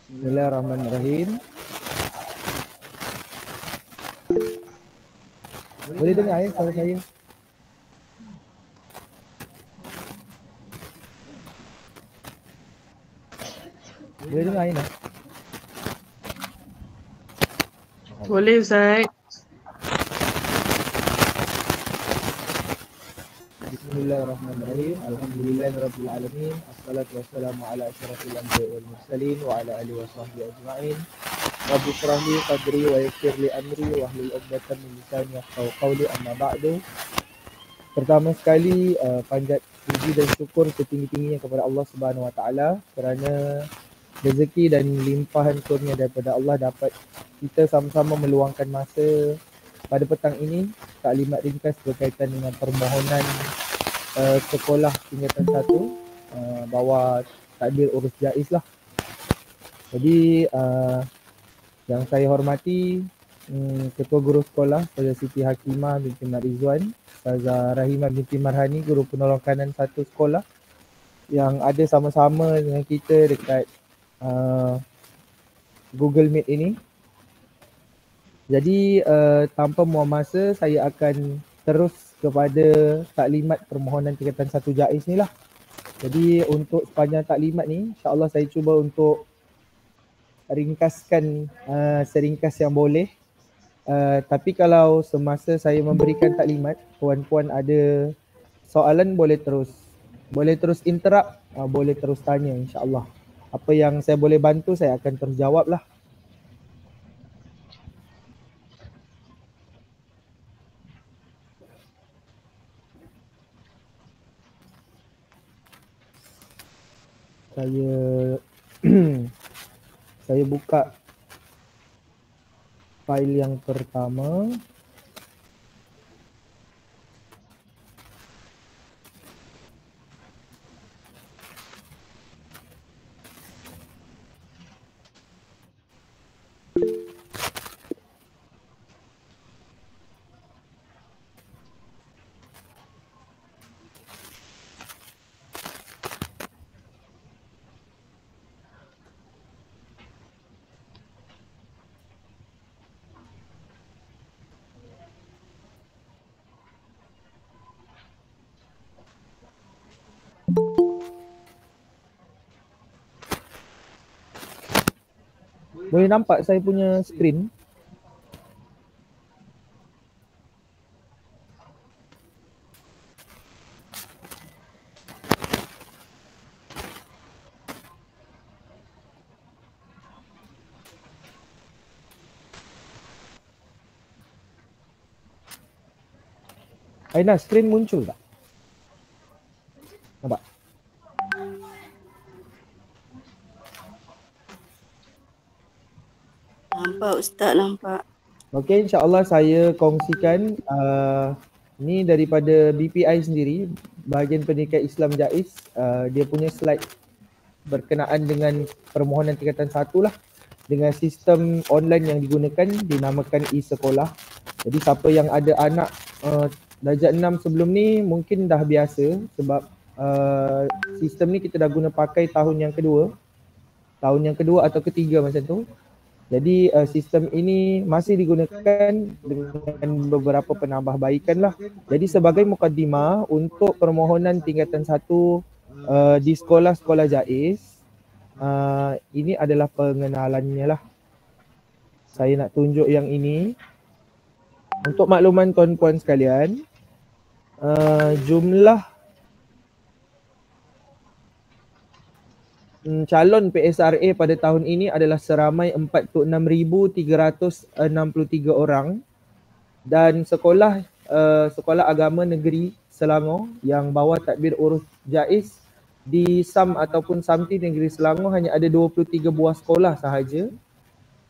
Bismillahirrahmanirrahim. Boleh dengar ya suara saya? Boleh dengar Aina? Boleh Ustaz. Bismillahirrahmanirrahim. Alhamdulillahirabbil alamin. Assalatu wassalamu ala asyrafil anbiya'i wal mursalin wa ala alihi washabbihi ajma'in. Rabbi shrah li sadri wa yassir li amri wa hlul 'uqdatam min lisani yafqahu qawli, amma ba'du. Pertama sekali panjat puji dan syukur setinggi-tingginya kepada Allah Subhanahu wa taala kerana rezeki dan limpahan kurnia daripada Allah dapat kita sama-sama meluangkan masa pada petang ini. Taklimat ringkas berkaitan dengan permohonan sekolah tingkatan 1 bawah takbir urus jaiz lah. Jadi yang saya hormati Ketua Guru Sekolah Saudara Siti Hakimah binti Marizwan, Ustazah Rahimah binti Marhani, Guru Penolong Kanan 1 sekolah yang ada sama-sama dengan kita dekat Google Meet ini. Jadi tanpa buang masa, saya akan terus kepada taklimat permohonan tingkatan 1 jaiz ni lah. Jadi untuk sepanjang taklimat ni, insyaAllah saya cuba untuk ringkaskan seringkas yang boleh. Tapi kalau semasa saya memberikan taklimat, puan-puan ada soalan boleh terus interrupt, boleh terus tanya insyaAllah. Apa yang saya boleh bantu saya akan terus jawab lah. Saya buka file yang pertama. Boleh nampak saya punya skrin? Aina, skrin muncul tak? Nampak? Nampak Ustaz, nampak. Okey, insyaAllah saya kongsikan ni daripada BPI sendiri, Bahagian Pendidikan Islam Jaiz. Dia punya slide berkenaan dengan permohonan tingkatan 1 lah, dengan sistem online yang digunakan dinamakan e-sekolah. Jadi siapa yang ada anak darjat 6 sebelum ni mungkin dah biasa sebab sistem ni kita dah guna pakai tahun yang kedua atau ketiga macam tu. Jadi sistem ini masih digunakan dengan beberapa penambahbaikan lah. Jadi sebagai mukadimah untuk permohonan tingkatan 1 di sekolah-sekolah jaiz, ini adalah pengenalannya lah. Saya nak tunjuk yang ini. Untuk makluman tuan-puan sekalian, jumlah calon PSRA pada tahun ini adalah seramai 46,363 orang, dan sekolah agama negeri Selangor yang bawah takbir urus jaiz di SAM ataupun SAMTI Negeri Selangor hanya ada 23 buah sekolah sahaja,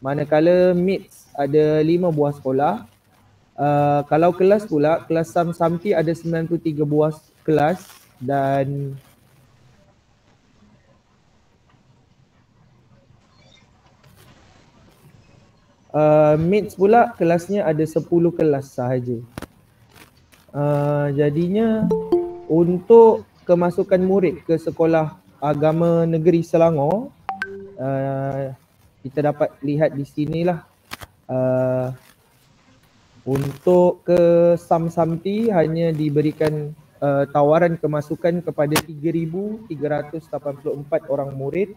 manakala MITS ada 5 buah sekolah. Kalau kelas pula, kelas SAM SAMTI ada 93 buah kelas, dan MITS pula kelasnya ada 10 kelas sahaja. Jadinya untuk kemasukan murid ke sekolah agama negeri Selangor, kita dapat lihat di sinilah untuk ke Samsamti hanya diberikan tawaran kemasukan kepada 3,384 orang murid,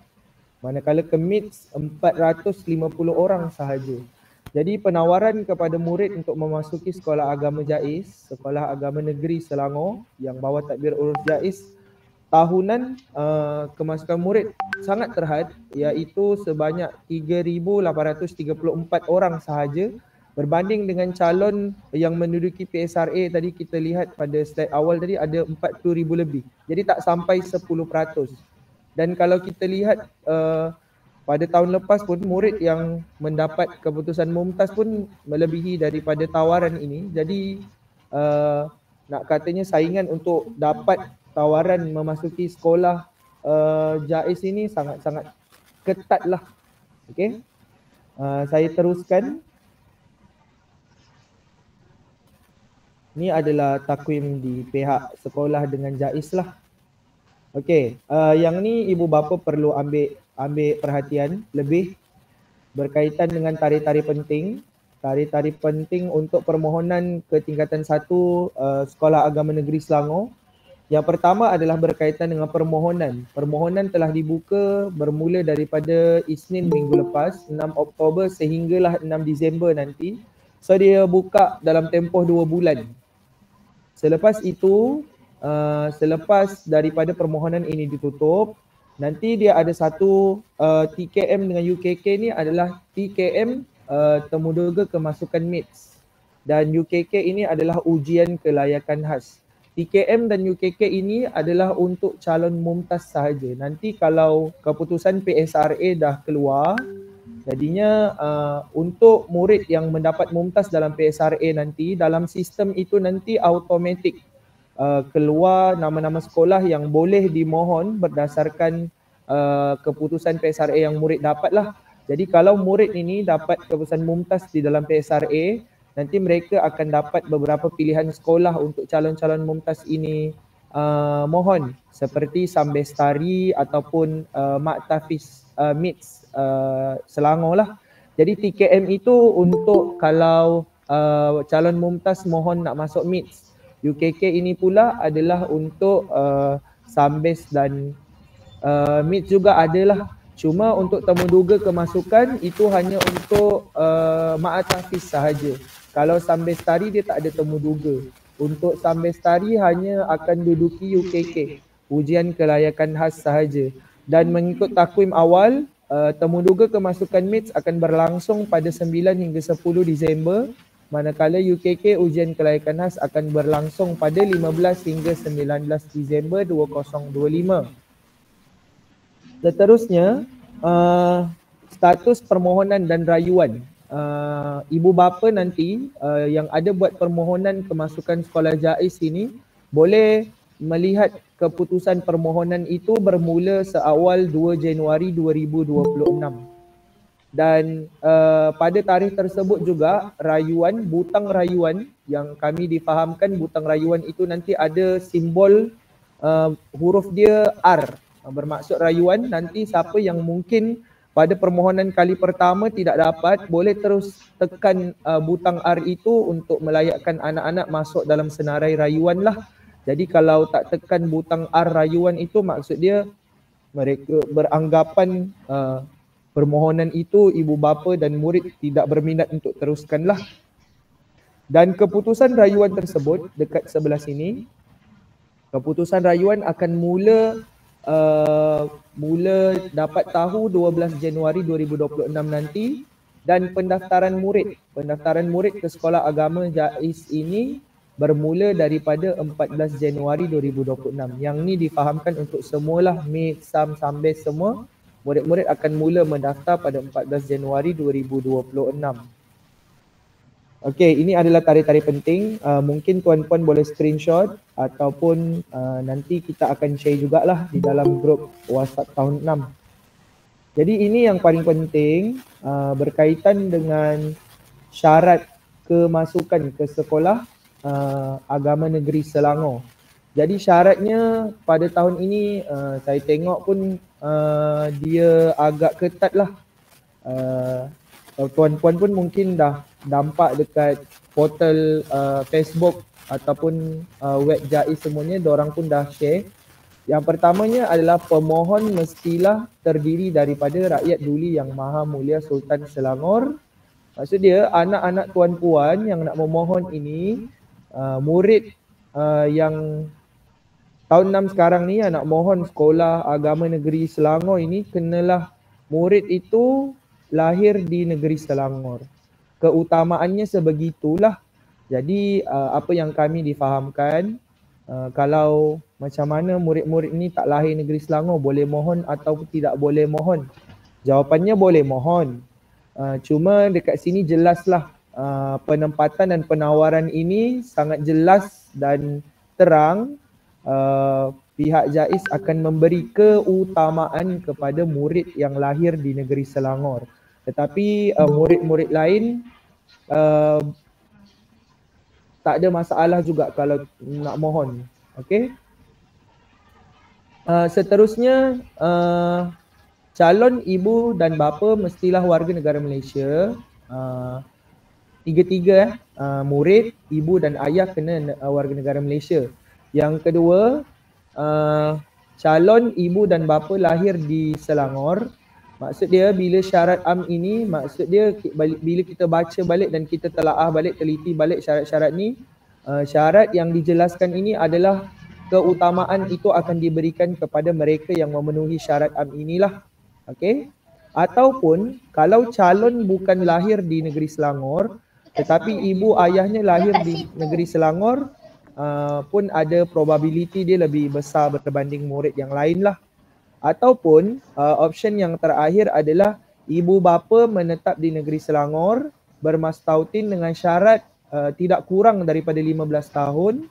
manakala ke MITS 450 orang sahaja. Jadi penawaran kepada murid untuk memasuki Sekolah Agama Jais, Sekolah Agama Negeri Selangor yang bawah tadbir urus Jais, tahunan kemasukan murid sangat terhad, iaitu sebanyak 3,834 orang sahaja, berbanding dengan calon yang menduduki PSRA tadi kita lihat pada slide awal tadi ada 40,000 lebih. Jadi tak sampai 10%. Dan kalau kita lihat pada tahun lepas pun murid yang mendapat keputusan mumtaz pun melebihi daripada tawaran ini. Jadi nak katanya saingan untuk dapat tawaran memasuki sekolah Jais ini sangat-sangat ketat lah. Okey. Saya teruskan. Ini adalah takwim di pihak sekolah dengan Jais lah. Okey, yang ni ibu bapa perlu ambil perhatian lebih berkaitan dengan tarikh-tarikh penting. Tarikh-tarikh penting untuk permohonan ke tingkatan 1 Sekolah Agama Negeri Selangor. Yang pertama adalah berkaitan dengan permohonan. Permohonan telah dibuka bermula daripada Isnin minggu lepas, 6 Oktober sehinggalah 6 Disember nanti. So dia buka dalam tempoh 2 bulan. Selepas itu, selepas daripada permohonan ini ditutup, nanti dia ada satu TKM dengan UKK ni adalah TKM Temuduga Kemasukan MITS, dan UKK ini adalah ujian kelayakan khas. TKM dan UKK ini adalah untuk calon mumtaz sahaja. Nanti kalau keputusan PSRA dah keluar, jadinya untuk murid yang mendapat mumtaz dalam PSRA nanti, dalam sistem itu nanti automatik keluar nama-nama sekolah yang boleh dimohon berdasarkan keputusan PSRA yang murid dapat lah. Jadi kalau murid ini dapat keputusan mumtaz di dalam PSRA, nanti mereka akan dapat beberapa pilihan sekolah untuk calon-calon mumtaz ini mohon, seperti Sambestari ataupun Maktafiz MITS Selangor lah. Jadi TKM itu untuk kalau calon mumtaz mohon nak masuk MITS. UKK ini pula adalah untuk Sambes dan MITS juga adalah. Cuma untuk temuduga kemasukan itu hanya untuk Maktafiz sahaja. Kalau Sambestari dia tak ada temuduga. Untuk Sambestari hanya akan duduki UKK, ujian kelayakan khas sahaja. Dan mengikut takwim awal, temuduga kemasukan MITS akan berlangsung pada 9 hingga 10 Disember, manakala UKK ujian kelayakan khas akan berlangsung pada 15 hingga 19 Disember 2025. Seterusnya, status permohonan dan rayuan. Ibu bapa nanti yang ada buat permohonan kemasukan sekolah Jais ini boleh melihat keputusan permohonan itu bermula seawal 2 Januari 2026. Dan pada tarikh tersebut juga rayuan, butang rayuan yang kami difahamkan, butang rayuan itu nanti ada simbol huruf dia R. Bermaksud rayuan nanti siapa yang mungkin pada permohonan kali pertama tidak dapat, boleh terus tekan butang R itu untuk melayakkan anak-anak masuk dalam senarai rayuan lah. Jadi kalau tak tekan butang R rayuan itu, maksud dia mereka beranggapan permohonan itu ibu bapa dan murid tidak berminat untuk teruskan lah. Dan keputusan rayuan tersebut dekat sebelah sini, keputusan rayuan akan mula dapat tahu 12 Januari 2026 nanti, dan pendaftaran murid ke Sekolah Agama Jais ini bermula daripada 14 Januari 2026. Yang ni difahamkan untuk semualah, MITS, SAM, Sambes semua, murid-murid akan mula mendaftar pada 14 Januari 2026. Okey, ini adalah tarikh-tarikh penting. Mungkin tuan-puan boleh screenshot ataupun nanti kita akan share jugalah di dalam grup WhatsApp tahun 6. Jadi ini yang paling penting berkaitan dengan syarat kemasukan ke Sekolah Agama Negeri Selangor. Jadi syaratnya pada tahun ini saya tengok pun dia agak ketat lah. tuan-puan pun mungkin dah nampak dekat portal Facebook ataupun web JAIS semuanya, diorang pun dah share. Yang pertamanya adalah pemohon mestilah terdiri daripada rakyat duli yang maha mulia Sultan Selangor. Maksud dia anak-anak tuan-puan yang nak memohon ini, murid yang tahun 6 sekarang ni nak mohon sekolah agama negeri Selangor ini, kenalah murid itu lahir di negeri Selangor. Keutamaannya sebegitulah. Jadi apa yang kami difahamkan, kalau macam mana murid-murid ni tak lahir negeri Selangor, boleh mohon atau tidak boleh mohon? Jawapannya boleh mohon. Cuma dekat sini jelaslah penempatan dan penawaran ini sangat jelas dan terang. Pihak JAIS akan memberi keutamaan kepada murid yang lahir di negeri Selangor. Tetapi murid-murid lain tak ada masalah juga kalau nak mohon. Okey. Seterusnya, calon ibu dan bapa mestilah warga negara Malaysia. Tiga-tiga murid, ibu dan ayah kena warga negara Malaysia. Yang kedua, calon ibu dan bapa lahir di Selangor. Maksud dia bila syarat am ini, maksud dia bila kita baca balik dan kita telaah balik, teliti balik syarat-syarat ni, syarat yang dijelaskan ini adalah keutamaan itu akan diberikan kepada mereka yang memenuhi syarat am inilah. Okey. Ataupun kalau calon bukan lahir di negeri Selangor tetapi ibu ayahnya lahir di negeri Selangor, pun ada probability dia lebih besar berbanding murid yang lain lah. Ataupun option yang terakhir adalah ibu bapa menetap di negeri Selangor bermastautin dengan syarat tidak kurang daripada 15 tahun,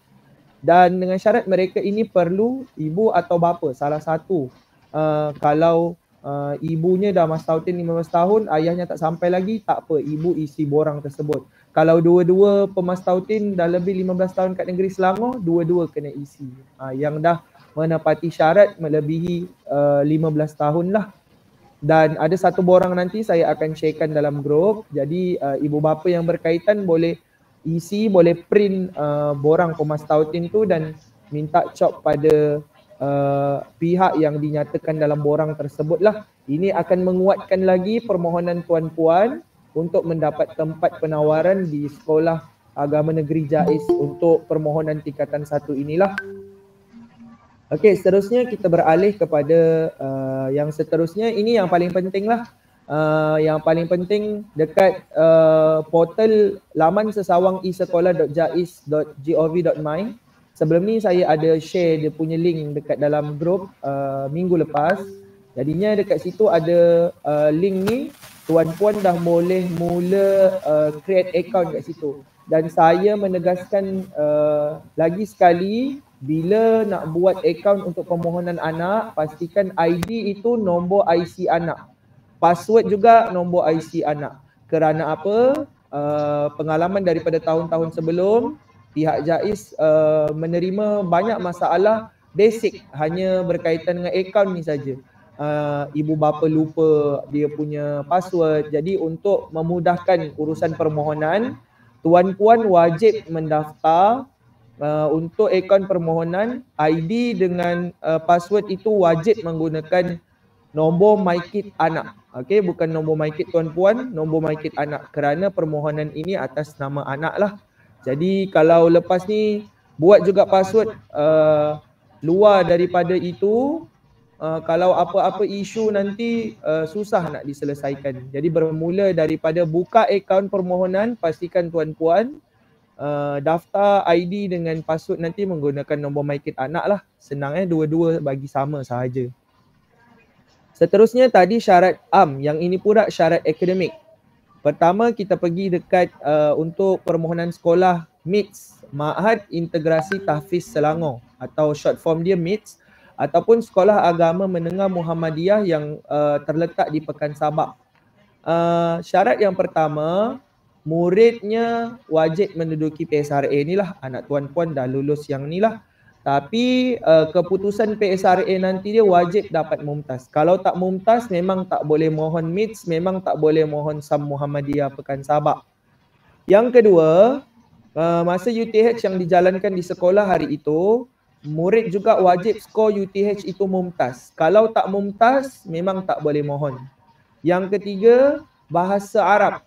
dan dengan syarat mereka ini perlu ibu atau bapa salah satu. Kalau ibunya dah mastautin 15 tahun, ayahnya tak sampai lagi, tak apa, ibu isi borang tersebut. Kalau dua-dua pemastautin dah lebih 15 tahun kat negeri Selangor, dua-dua kena isi. Yang dah menepati syarat melebihi 15 tahun lah. Dan ada satu borang nanti saya akan sharekan dalam grup. Jadi ibu bapa yang berkaitan boleh isi, boleh print borang pemastautin tu dan minta cop pada pihak yang dinyatakan dalam borang tersebut lah. Ini akan menguatkan lagi permohonan tuan-puan untuk mendapat tempat penawaran di sekolah agama negeri JAIS untuk permohonan tingkatan 1 inilah. Okey, seterusnya kita beralih kepada yang seterusnya. Ini yang paling penting lah. Yang paling penting dekat portal laman sesawang isekolah.jais.gov.my. Sebelum ni saya ada share dia punya link dekat dalam grup minggu lepas. Jadinya dekat situ ada link ni, tuan-puan dah boleh mula create account kat situ. Dan saya menegaskan lagi sekali, bila nak buat account untuk permohonan anak, pastikan ID itu nombor IC anak. Password juga nombor IC anak. Kerana apa? Pengalaman daripada tahun-tahun sebelum, pihak JAIS menerima banyak masalah basic hanya berkaitan dengan account ni saja. Ibu bapa lupa dia punya password. Jadi untuk memudahkan urusan permohonan, tuan-puan wajib mendaftar untuk akaun permohonan. ID dengan password itu wajib menggunakan nombor MyKit anak. Okey, bukan nombor MyKit tuan-puan, nombor MyKit anak, kerana permohonan ini atas nama anak lah. Jadi kalau lepas ni buat juga password luar daripada itu, kalau apa-apa isu nanti susah nak diselesaikan. Jadi bermula daripada buka akaun permohonan, pastikan tuan-puan daftar ID dengan password nanti menggunakan nombor MyKit anak lah. Senang dua-dua bagi sama sahaja. Seterusnya tadi syarat am, yang ini pula syarat akademik. Pertama kita pergi dekat untuk permohonan sekolah MITS, Ma'had Integrasi Tahfiz Selangor, atau short form dia MITS, ataupun Sekolah Agama Menengah Muhammadiyah yang terletak di Pekan Sabak. Syarat yang pertama, muridnya wajib menduduki PSRA ni lah. Anak tuan-puan dah lulus yang ni lah. Tapi keputusan PSRA nanti dia wajib dapat mumtaz. Kalau tak mumtaz memang tak boleh mohon MITS, memang tak boleh mohon SAM Muhammadiyah Pekan Sabak. Yang kedua, masa UTH yang dijalankan di sekolah hari itu, murid juga wajib skor UTH itu mumtaz. Kalau tak mumtaz memang tak boleh mohon. Yang ketiga, bahasa Arab.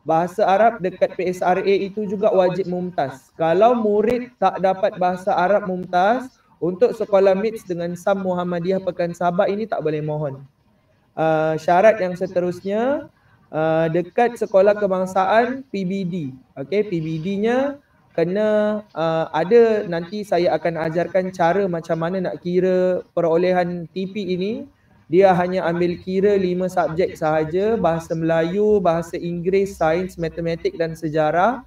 Bahasa Arab dekat PSRA itu juga wajib mumtaz. Kalau murid tak dapat bahasa Arab mumtaz, untuk sekolah MITS dengan SAM Muhammadiyah Pekan Sabak ini tak boleh mohon. Syarat yang seterusnya, dekat sekolah kebangsaan PBD. Okey, PBD-nya kena ada, nanti saya akan ajarkan cara macam mana nak kira perolehan TP ini. Dia hanya ambil kira 5 subjek sahaja, bahasa Melayu, bahasa Inggeris, sains, matematik dan sejarah.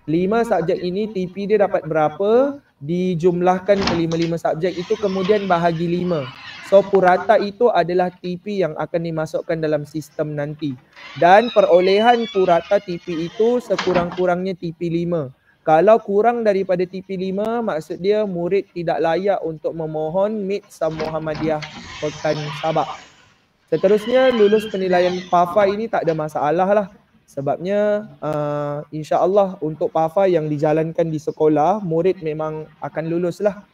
5 subjek ini TP dia dapat berapa, dijumlahkan ke 5 subjek itu kemudian bahagi 5. So purata itu adalah TP yang akan dimasukkan dalam sistem nanti. Dan perolehan purata TP itu sekurang-kurangnya TP 5. Kalau kurang daripada TP 5, maksud dia murid tidak layak untuk memohon MITS SAM Muhammadiyah Pekan Sabak. Seterusnya, lulus penilaian PAFA ini tak ada masalah lah. Sebabnya insya-Allah untuk PAFA yang dijalankan di sekolah, murid memang akan lulus lah.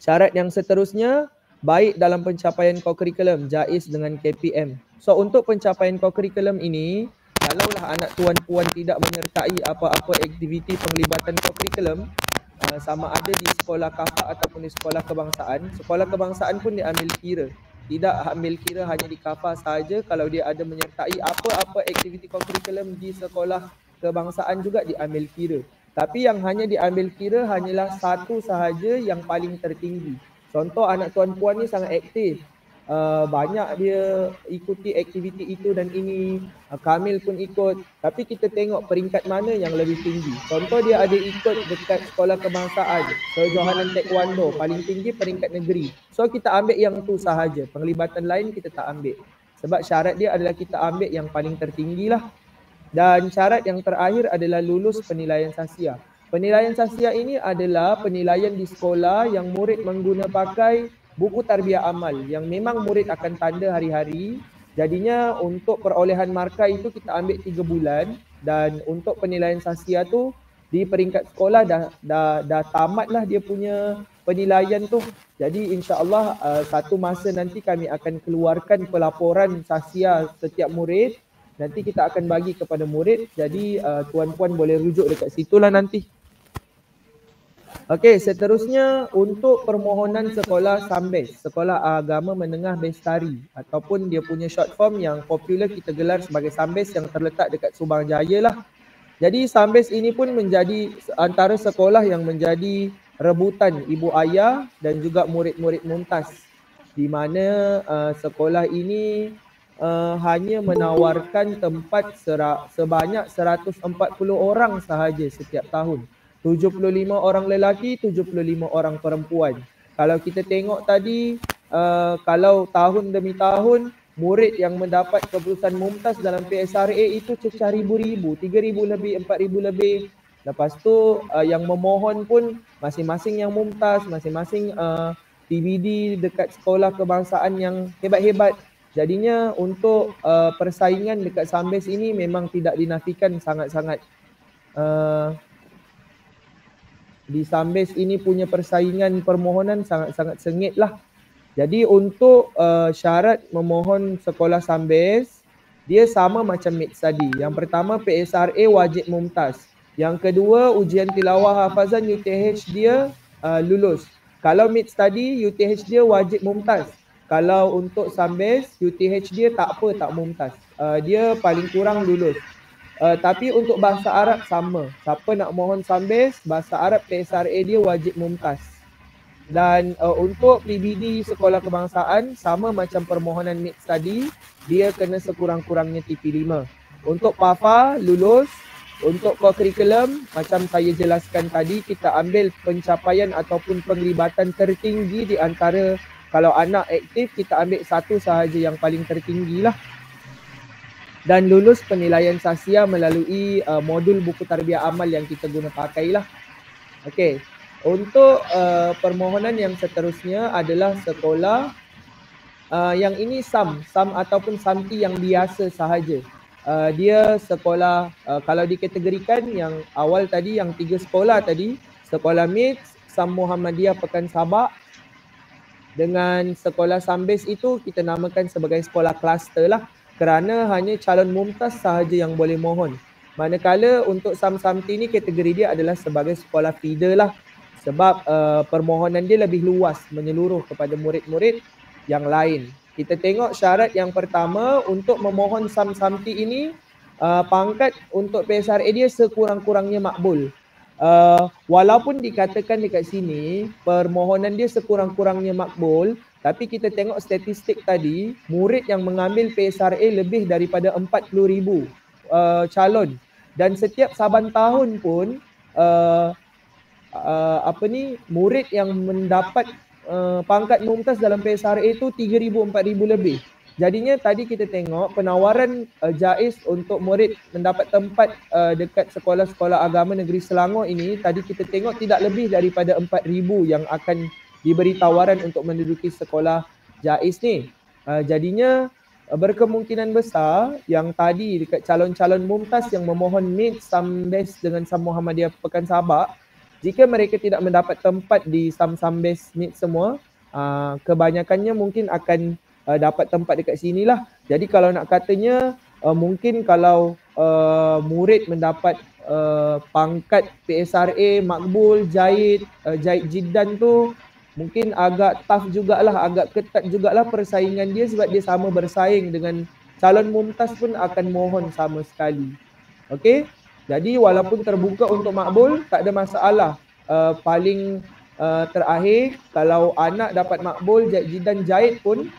Syarat yang seterusnya, baik dalam pencapaian co-curriculum, JAIS dengan KPM. So untuk pencapaian co-curriculum ini, kalaulah anak tuan-puan tidak menyertai apa-apa aktiviti penglibatan co-curriculum, sama ada di sekolah KAFA ataupun di sekolah kebangsaan pun diambil kira. Tidak ambil kira hanya di KAFA sahaja, kalau dia ada menyertai apa-apa aktiviti co-curriculum di sekolah kebangsaan juga diambil kira. Tapi yang hanya diambil kira hanyalah satu sahaja yang paling tertinggi. Contoh anak tuan-puan ni sangat aktif. Banyak dia ikuti aktiviti itu dan ini, Kamil pun ikut, tapi kita tengok peringkat mana yang lebih tinggi. Contoh dia ada ikut dekat sekolah kebangsaan, kejohanan taekwondo, paling tinggi peringkat negeri. So kita ambil yang tu sahaja, penglibatan lain kita tak ambil. Sebab syarat dia adalah kita ambil yang paling tertinggi lah. Dan syarat yang terakhir adalah lulus penilaian sasia. Penilaian sasia ini adalah penilaian di sekolah yang murid mengguna pakai buku tarbiyah amal yang memang murid akan tanda hari-hari. Jadinya untuk perolehan markah itu kita ambil 3 bulan, dan untuk penilaian sasia tu di peringkat sekolah dah tamatlah dia punya penilaian tu. Jadi insya-Allah satu masa nanti kami akan keluarkan pelaporan sasia setiap murid. Nanti kita akan bagi kepada murid. Jadi tuan-puan boleh rujuk dekat situlah nanti. Okey, seterusnya untuk permohonan sekolah SAMBES, Sekolah Agama Menengah Bestari, ataupun dia punya short form yang popular kita gelar sebagai SAMBES yang terletak dekat Subang Jaya lah. Jadi SAMBES ini pun menjadi antara sekolah yang menjadi rebutan ibu ayah dan juga murid-murid mumtaz, di mana sekolah ini hanya menawarkan tempat sebanyak 140 orang sahaja setiap tahun. 75 orang lelaki, 75 orang perempuan. Kalau kita tengok tadi, kalau tahun demi tahun, murid yang mendapat keputusan mumtaz dalam PSRA itu cecah ribu-ribu, 3,000 lebih, 4,000 lebih. Lepas tu yang memohon pun masing-masing yang mumtaz, masing-masing PBD dekat sekolah kebangsaan yang hebat-hebat. Jadinya untuk persaingan dekat SAMBES ini memang tidak dinafikan sangat-sangat. Di SAMBES ini punya persaingan permohonan sangat-sangat sengit lah. Jadi untuk syarat memohon sekolah SAMBES, dia sama macam MITS tadi. Yang pertama PSRA wajib mumtaz. Yang kedua ujian tilawah hafazan UTH dia lulus. Kalau MITS tadi UTH dia wajib mumtaz. Kalau untuk SAMBES UTH dia tak apa, tak mumtaz. Dia paling kurang lulus. Tapi untuk bahasa Arab sama. Siapa nak mohon SAMBES, bahasa Arab PSRA dia wajib mumtaz. Dan untuk PBD sekolah kebangsaan sama macam permohonan MITS tadi, dia kena sekurang-kurangnya TP 5. Untuk PAFA lulus. Untuk co-curriculum macam saya jelaskan tadi, kita ambil pencapaian ataupun penglibatan tertinggi di antara, kalau anak aktif kita ambil satu sahaja yang paling tertinggi lah. Dan lulus penilaian sasia melalui modul buku tarbiyah amal yang kita guna pakai lah. Okey. Untuk permohonan yang seterusnya adalah sekolah yang ini SAM ataupun SAMTI yang biasa sahaja. Dia sekolah, kalau dikategorikan yang awal tadi, yang 3 sekolah tadi, sekolah MITS, SAM Muhammadiyah Pekan Sabak dengan sekolah SAMBES itu kita namakan sebagai sekolah kluster lah, kerana hanya calon mumtaz sahaja yang boleh mohon. Manakala untuk SAM-SAMTI ni kategori dia adalah sebagai sekolah feeder lah, sebab permohonan dia lebih luas menyeluruh kepada murid-murid yang lain. Kita tengok syarat yang pertama untuk memohon SAM-SAMTI ini, pangkat untuk PSRA dia sekurang-kurangnya makbul. Walaupun dikatakan dekat sini permohonan dia sekurang-kurangnya makbul, tapi kita tengok statistik tadi, murid yang mengambil PSRA lebih daripada 40,000 calon, dan setiap saban tahun pun murid yang mendapat pangkat mumtaz dalam PSRA itu 3,000 4,000 lebih. Jadinya tadi kita tengok penawaran JAIZ untuk murid mendapat tempat dekat sekolah-sekolah agama negeri Selangor ini, tadi kita tengok tidak lebih daripada 4,000 yang akan diberi tawaran untuk menduduki sekolah JAIZ ni. Jadinya berkemungkinan besar yang tadi dekat calon-calon mumtaz yang memohon MITS, SAMBES dengan SAM Muhammadiyah Pekan Sabak, jika mereka tidak mendapat tempat di SAM-SAMBES MITS semua, kebanyakannya mungkin akan dapat tempat dekat sini lah. Jadi kalau nak katanya mungkin kalau murid mendapat pangkat PSRA makbul, jahit jiddan tu mungkin agak tough jugalah, agak ketat jugalah persaingan dia, sebab dia sama bersaing dengan calon mumtaz pun akan mohon sama sekali. Okey, jadi walaupun terbuka untuk makbul tak ada masalah. Paling terakhir, kalau anak dapat makbul jiddan jahit pun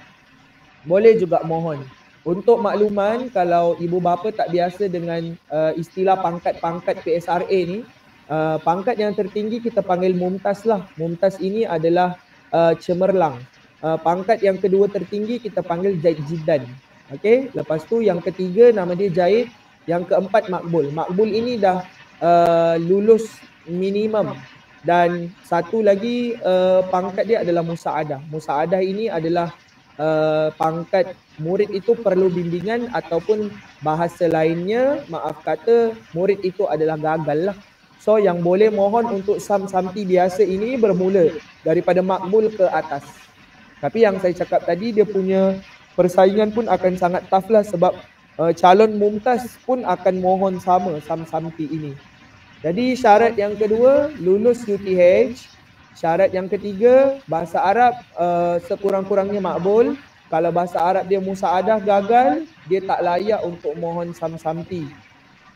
boleh juga mohon. Untuk makluman, kalau ibu bapa tak biasa dengan istilah pangkat-pangkat PSRA ni, pangkat yang tertinggi kita panggil mumtaz lah. Mumtaz ini adalah cemerlang. Pangkat yang kedua tertinggi kita panggil jahit jiddan. Okey, lepas tu yang ketiga nama dia jahit, yang keempat makbul. Makbul ini dah lulus minimum, dan satu lagi pangkat dia adalah musaadah. Musaadah ini adalah pangkat murid itu perlu bimbingan, ataupun bahasa lainnya, maaf kata, murid itu adalah gagal lah. So yang boleh mohon untuk SAM-SAMTI biasa ini bermula daripada makbul ke atas. Tapi yang saya cakap tadi, dia punya persaingan pun akan sangat tough lah, sebab calon mumtaz pun akan mohon sama SAM-SAMTI ini. Jadi syarat yang kedua, lulus UTH. Syarat yang ketiga, bahasa Arab sekurang-kurangnya makbul. Kalau bahasa Arab dia musaadah gagal, dia tak layak untuk mohon SAM-SAMTI.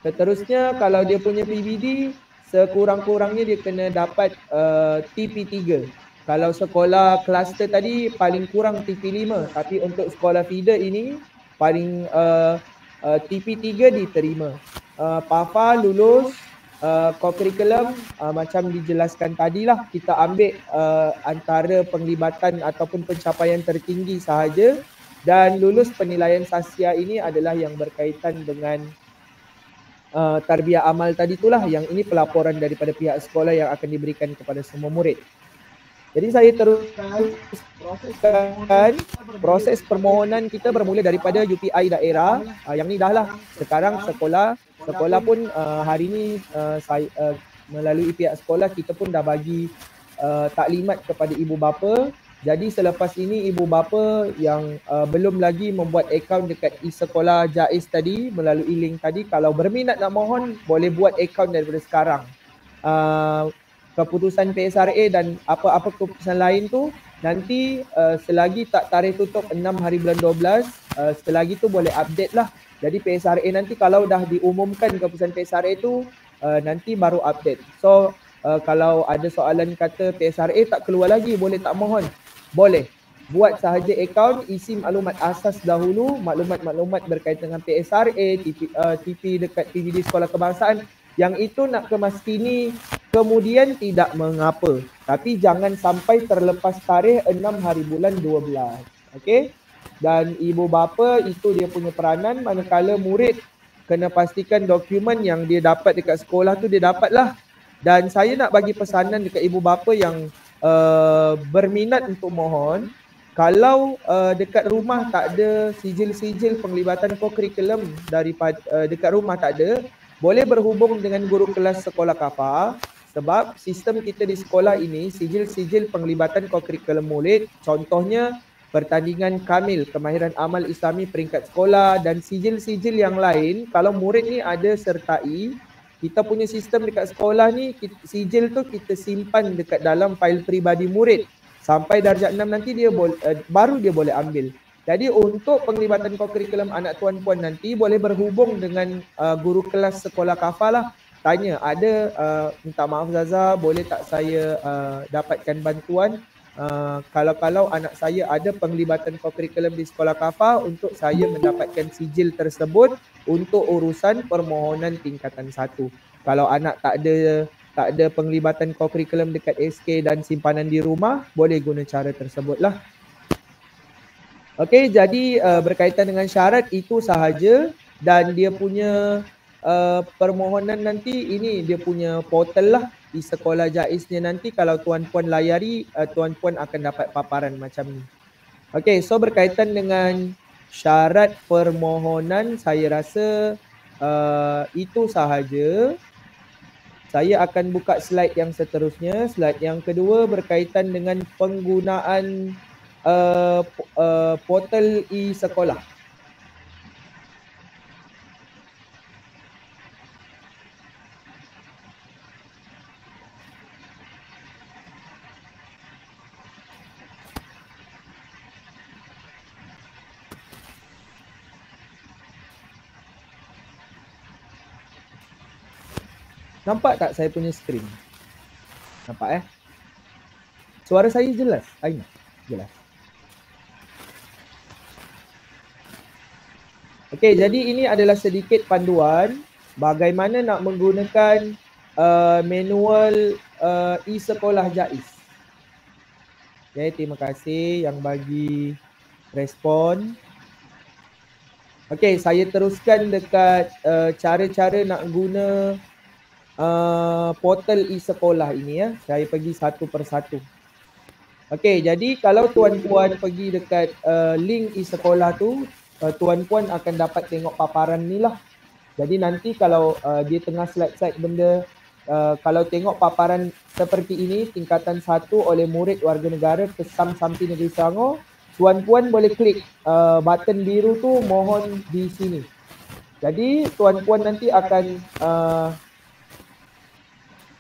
Seterusnya, kalau dia punya PBD, sekurang-kurangnya dia kena dapat TP3. Kalau sekolah kluster tadi paling kurang TP5, tapi untuk sekolah feeder ini paling TP3 diterima. PAFA lulus. Co-curriculum macam dijelaskan tadilah, kita ambil antara penglibatan ataupun pencapaian tertinggi sahaja, dan lulus penilaian sasya ini adalah yang berkaitan dengan tarbiyah amal tadi itulah, yang ini pelaporan daripada pihak sekolah yang akan diberikan kepada semua murid. Jadi saya teruskan proses permohonan kita bermula daripada UPI daerah. Yang ni dah lah. Sekarang sekolah pun hari ni saya melalui pihak sekolah kita pun dah bagi taklimat kepada ibu bapa. Jadi selepas ini ibu bapa yang belum lagi membuat akaun dekat e-sekolah JAIZ tadi melalui link tadi, kalau berminat nak mohon boleh buat akaun daripada sekarang. Keputusan PSRA dan apa-apa keputusan lain tu nanti selagi tak tarikh tutup 6 hari bulan 12, selagi tu boleh update lah. Jadi PSRA nanti kalau dah diumumkan keputusan PSRA tu nanti baru update. So kalau ada soalan kata PSRA tak keluar lagi, boleh tak mohon? Boleh. Buat sahaja akaun, isi maklumat asas dahulu, maklumat-maklumat berkaitan dengan PSRA, TP dekat PVD Sekolah Kebangsaan. Yang itu nak kemaskini kemudian tidak mengapa. Tapi jangan sampai terlepas tarikh 6 hari bulan 12. Okey? Dan ibu bapa itu dia punya peranan, manakala murid kena pastikan dokumen yang dia dapat dekat sekolah tu dia dapatlah. Dan saya nak bagi pesanan dekat ibu bapa yang berminat untuk mohon, kalau dekat rumah tak ada sijil-sijil penglibatan co-curriculum daripada dekat rumah tak ada, boleh berhubung dengan guru kelas sekolah kafah, sebab sistem kita di sekolah ini sijil-sijil penglibatan co-curriculum murid, contohnya pertandingan kamil, kemahiran amal Islami peringkat sekolah dan sijil-sijil yang lain, kalau murid ni ada sertai, kita punya sistem dekat sekolah ni, sijil tu kita simpan dekat dalam fail peribadi murid. Sampai darjah 6 nanti dia baru dia boleh ambil. Jadi untuk penglibatan co-curriculum anak tuan-puan nanti boleh berhubung dengan guru kelas sekolah kafah lah. Tanya, ada minta maaf Zaza, boleh tak saya dapatkan bantuan kalau anak saya ada penglibatan co-curriculum di sekolah kafah untuk saya mendapatkan sijil tersebut untuk urusan permohonan tingkatan 1. Kalau anak tak ada penglibatan co-curriculum dekat SK dan simpanan di rumah, boleh guna cara tersebut lah. Okey, jadi berkaitan dengan syarat itu sahaja, dan dia punya permohonan nanti ini dia punya portal lah di sekolah JAISnya nanti. Kalau tuan-puan layari, tuan-puan akan dapat paparan macam ni. Okey, so berkaitan dengan syarat permohonan, saya rasa itu sahaja. Saya akan buka slide yang seterusnya. Slide yang kedua berkaitan dengan penggunaan portal e-sekolah. Nampak tak saya punya skrin? Nampak Suara saya jelas? Aina, jelas. Okey, jadi ini adalah sedikit panduan bagaimana nak menggunakan manual e-sekolah JAIS. Okay, terima kasih yang bagi respon. Okey, saya teruskan dekat cara-cara nak guna portal e-sekolah ini ya. Saya pergi satu persatu. Okey, jadi kalau tuan-puan pergi dekat link e-sekolah tu, tuan-puan akan dapat tengok paparan ni lah. Jadi nanti kalau dia tengah slide-slide benda, kalau tengok paparan seperti ini, tingkatan 1 oleh murid warga negara Kesam Sampi Negeri Selangor, tuan-puan boleh klik button biru tu mohon di sini. Jadi tuan-puan nanti akan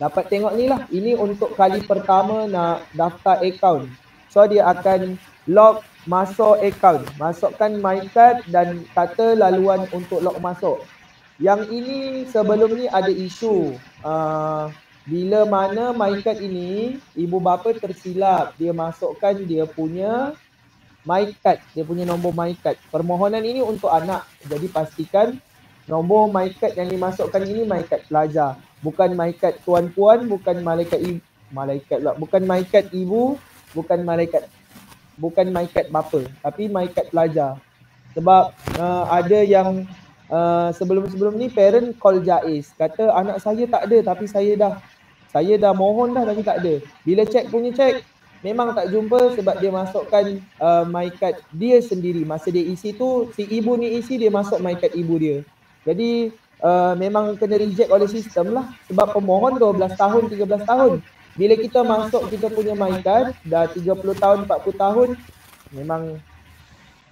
dapat tengok ni lah. Ini untuk kali pertama nak daftar akaun. So dia akan log masuk akaun. Masukkan MyCard dan kata laluan untuk log masuk. Yang ini sebelum ni ada isu. Bila mana MyCard ini, ibu bapa tersilap. Dia masukkan dia punya MyCard. Dia punya nombor MyCard. Permohonan ini untuk anak. Jadi pastikan nombor MyCard yang dimasukkan ini MyCard pelajar. Bukan MyCard tuan-puan, bukan bukan MyCard ibu, bukan MyCard bapa, tapi MyCard pelajar. Sebab ada yang sebelum-sebelum ni parent call JAIS, kata anak saya tak ada tapi saya dah mohon dah tapi tak ada. Bila check memang tak jumpa sebab dia masukkan MyCard dia sendiri. Masa dia isi tu, si ibu ni isi, dia masuk MyCard ibu dia. Jadi memang kena reject oleh sistem lah. Sebab pemohon 12 tahun, 13 tahun. Bila kita masuk kita punya MyCard, dah 30 tahun, 40 tahun, memang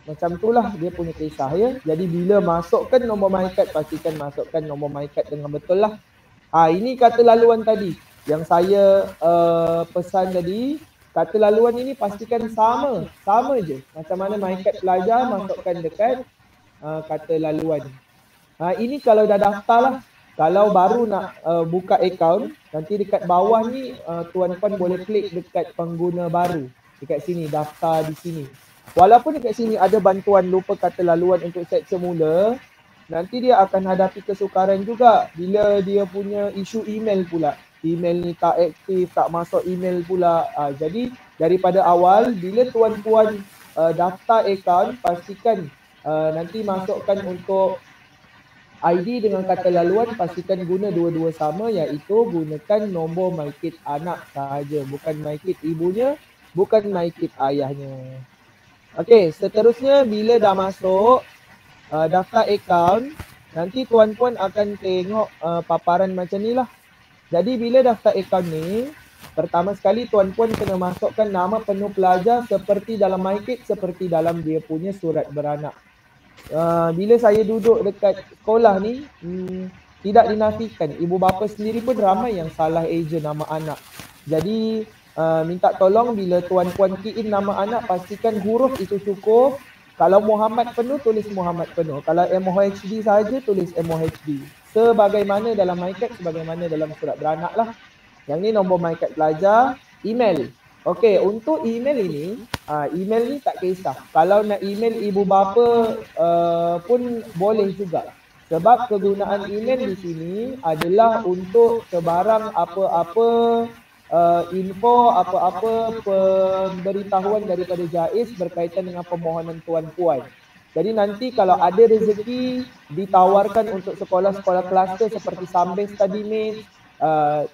macam tu lah dia punya kisah ya. Jadi bila masukkan nombor MyCard, pastikan masukkan nombor MyCard dengan betul lah. Ini kata laluan tadi. Yang saya pesan tadi, kata laluan ini pastikan sama je. Macam mana MyCard pelajar, masukkan dekat kata laluan. Ini kalau dah daftar lah. Kalau baru nak buka akaun, nanti dekat bawah ni tuan-puan boleh klik dekat pengguna baru. Dekat sini, daftar di sini. Walaupun dekat sini ada bantuan lupa kata laluan untuk set semula, nanti dia akan hadapi kesukaran juga bila dia punya isu email pula. Email ni tak aktif, tak masuk email pula. Jadi daripada awal, bila tuan-puan daftar akaun, pastikan nanti masukkan untuk ID dengan kata laluan pastikan guna dua-dua sama, iaitu gunakan nombor MyKit anak sahaja, bukan MyKit ibunya, bukan MyKit ayahnya. Okey, seterusnya bila dah masuk daftar akaun, nanti tuan-puan akan tengok paparan macam ni lah. Jadi bila daftar akaun ni, pertama sekali tuan-puan kena masukkan nama penuh pelajar seperti dalam MyKit, seperti dalam dia punya surat beranak. Bila saya duduk dekat sekolah ni, tidak dinafikan, ibu bapa sendiri pun ramai yang salah eja nama anak. Jadi minta tolong bila tuan-puan key in nama anak, pastikan huruf itu cukup. Kalau Muhammad penuh, tulis Muhammad penuh. Kalau MOHD sahaja, tulis MOHD. Sebagaimana dalam MyKit, sebagaimana dalam surat beranak lah. Yang ni nombor MyKit pelajar. Email. Okey, untuk email ini, email ni tak kisah. Kalau nak email ibu bapa pun boleh juga. Sebab kegunaan email di sini adalah untuk sebarang apa-apa info, apa-apa pemberitahuan daripada JAIS berkaitan dengan permohonan tuan-puan. Jadi nanti kalau ada rezeki ditawarkan untuk sekolah-sekolah kluster seperti Sambes Study Mate,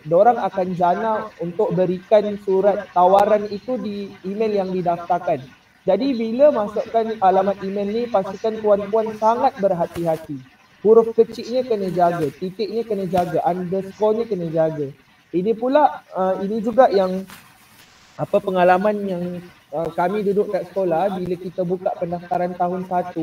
dorang akan jana untuk berikan surat tawaran itu di email yang didaftarkan. Jadi bila masukkan alamat email ni, pastikan tuan-puan sangat berhati-hati. Huruf kecilnya kena jaga, titiknya kena jaga, underscore-nya kena jaga. Ini pula, ini juga yang pengalaman yang kami duduk kat sekolah bila kita buka pendaftaran tahun 1.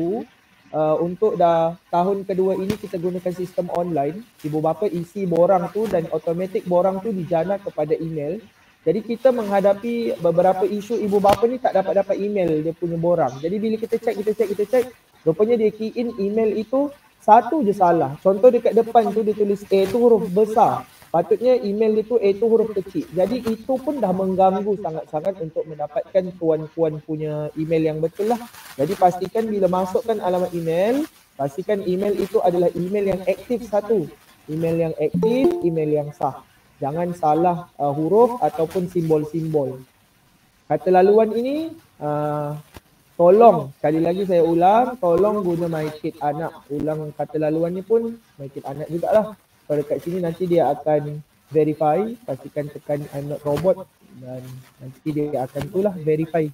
Untuk dah tahun kedua ini kita gunakan sistem online. Ibu bapa isi borang tu dan automatik borang tu dijana kepada email. Jadi kita menghadapi beberapa isu ibu bapa ni tak dapat email dia punya borang. Jadi bila kita check, rupanya dia key in email itu satu je salah. Contoh dekat depan tu dia tulis A tu huruf besar. Patutnya email itu A tu huruf kecil. Jadi itu pun dah mengganggu sangat-sangat untuk mendapatkan tuan-puan punya email yang betul lah. Jadi pastikan bila masukkan alamat email, pastikan email itu adalah email yang aktif satu. Email yang aktif, email yang sah. Jangan salah huruf ataupun simbol-simbol. Kata laluan ini, tolong, sekali lagi saya ulang, tolong guna MyKit anak. Ulang kata laluan ni pun MyKit anak jugalah. Kalau dekat sini nanti dia akan verify, pastikan tekan I'm not robot dan nanti dia akan itulah verify.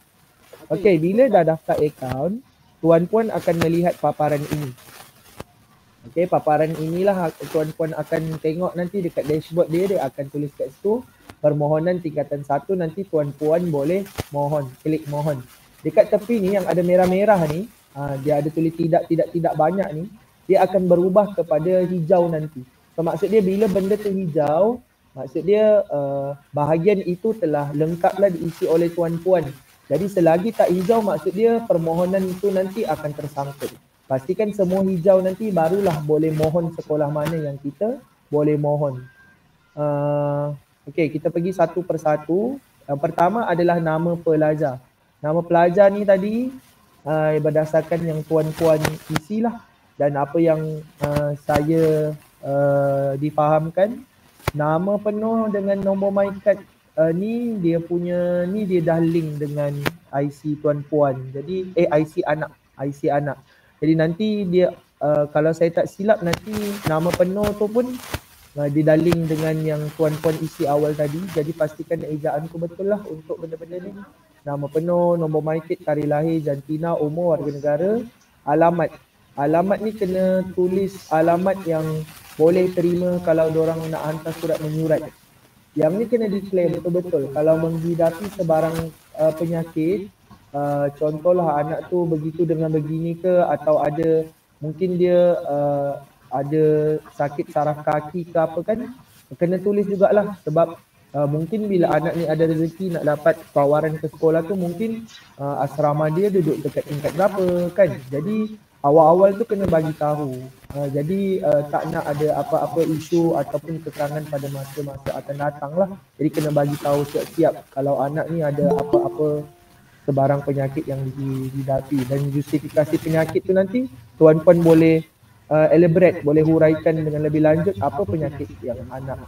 Okey, bila dah daftar akaun, tuan-puan akan melihat paparan ini. Okey, paparan inilah tuan-puan akan tengok nanti dekat dashboard dia akan tulis kat situ permohonan tingkatan 1, nanti tuan-puan boleh mohon, klik mohon. Dekat tepi ni yang ada merah-merah ni, dia ada tulis tidak banyak ni, dia akan berubah kepada hijau nanti. So maksud dia bila benda tu hijau, maksud dia bahagian itu telah lengkaplah diisi oleh tuan-puan. Jadi selagi tak hijau, maksud dia permohonan itu nanti akan tersangkut. Pastikan semua hijau nanti barulah boleh mohon sekolah mana yang kita boleh mohon. Okey, kita pergi satu persatu. Yang pertama adalah nama pelajar. Nama pelajar ni tadi berdasarkan yang tuan-puan isilah dan apa yang saya difahamkan, nama penuh dengan nombor MyKit ni dia punya ni dia dah link dengan IC tuan-puan. Jadi IC anak. Jadi nanti dia kalau saya tak silap nanti nama penuh tu pun dia dah link dengan yang tuan-puan isi awal tadi. Jadi pastikan ejaan tu betul lah untuk benda-benda ni. Nama penuh, nombor MyKit, tarikh lahir, jantina, umur, warga negara, alamat. Alamat ni kena tulis alamat yang boleh terima kalau diorang nak hantar surat menyurat. Yang ni kena declare betul-betul. Kalau menghidapi sebarang penyakit, contohlah anak tu begitu dengan begini ke, atau ada mungkin dia ada sakit saraf kaki ke apa kan, kena tulis jugalah. Sebab mungkin bila anak ni ada rezeki nak dapat tawaran ke sekolah tu, mungkin asrama dia duduk dekat tingkat berapa kan. Jadi awal-awal tu kena bagi tahu. Jadi tak nak ada apa-apa isu ataupun keterangan pada masa-masa akan datang lah. Jadi kena bagi tahu siap-siap kalau anak ni ada apa-apa sebarang penyakit yang dihidapi. Dan justifikasi penyakit tu nanti tuan-puan boleh elaborate, boleh huraikan dengan lebih lanjut apa penyakit yang anak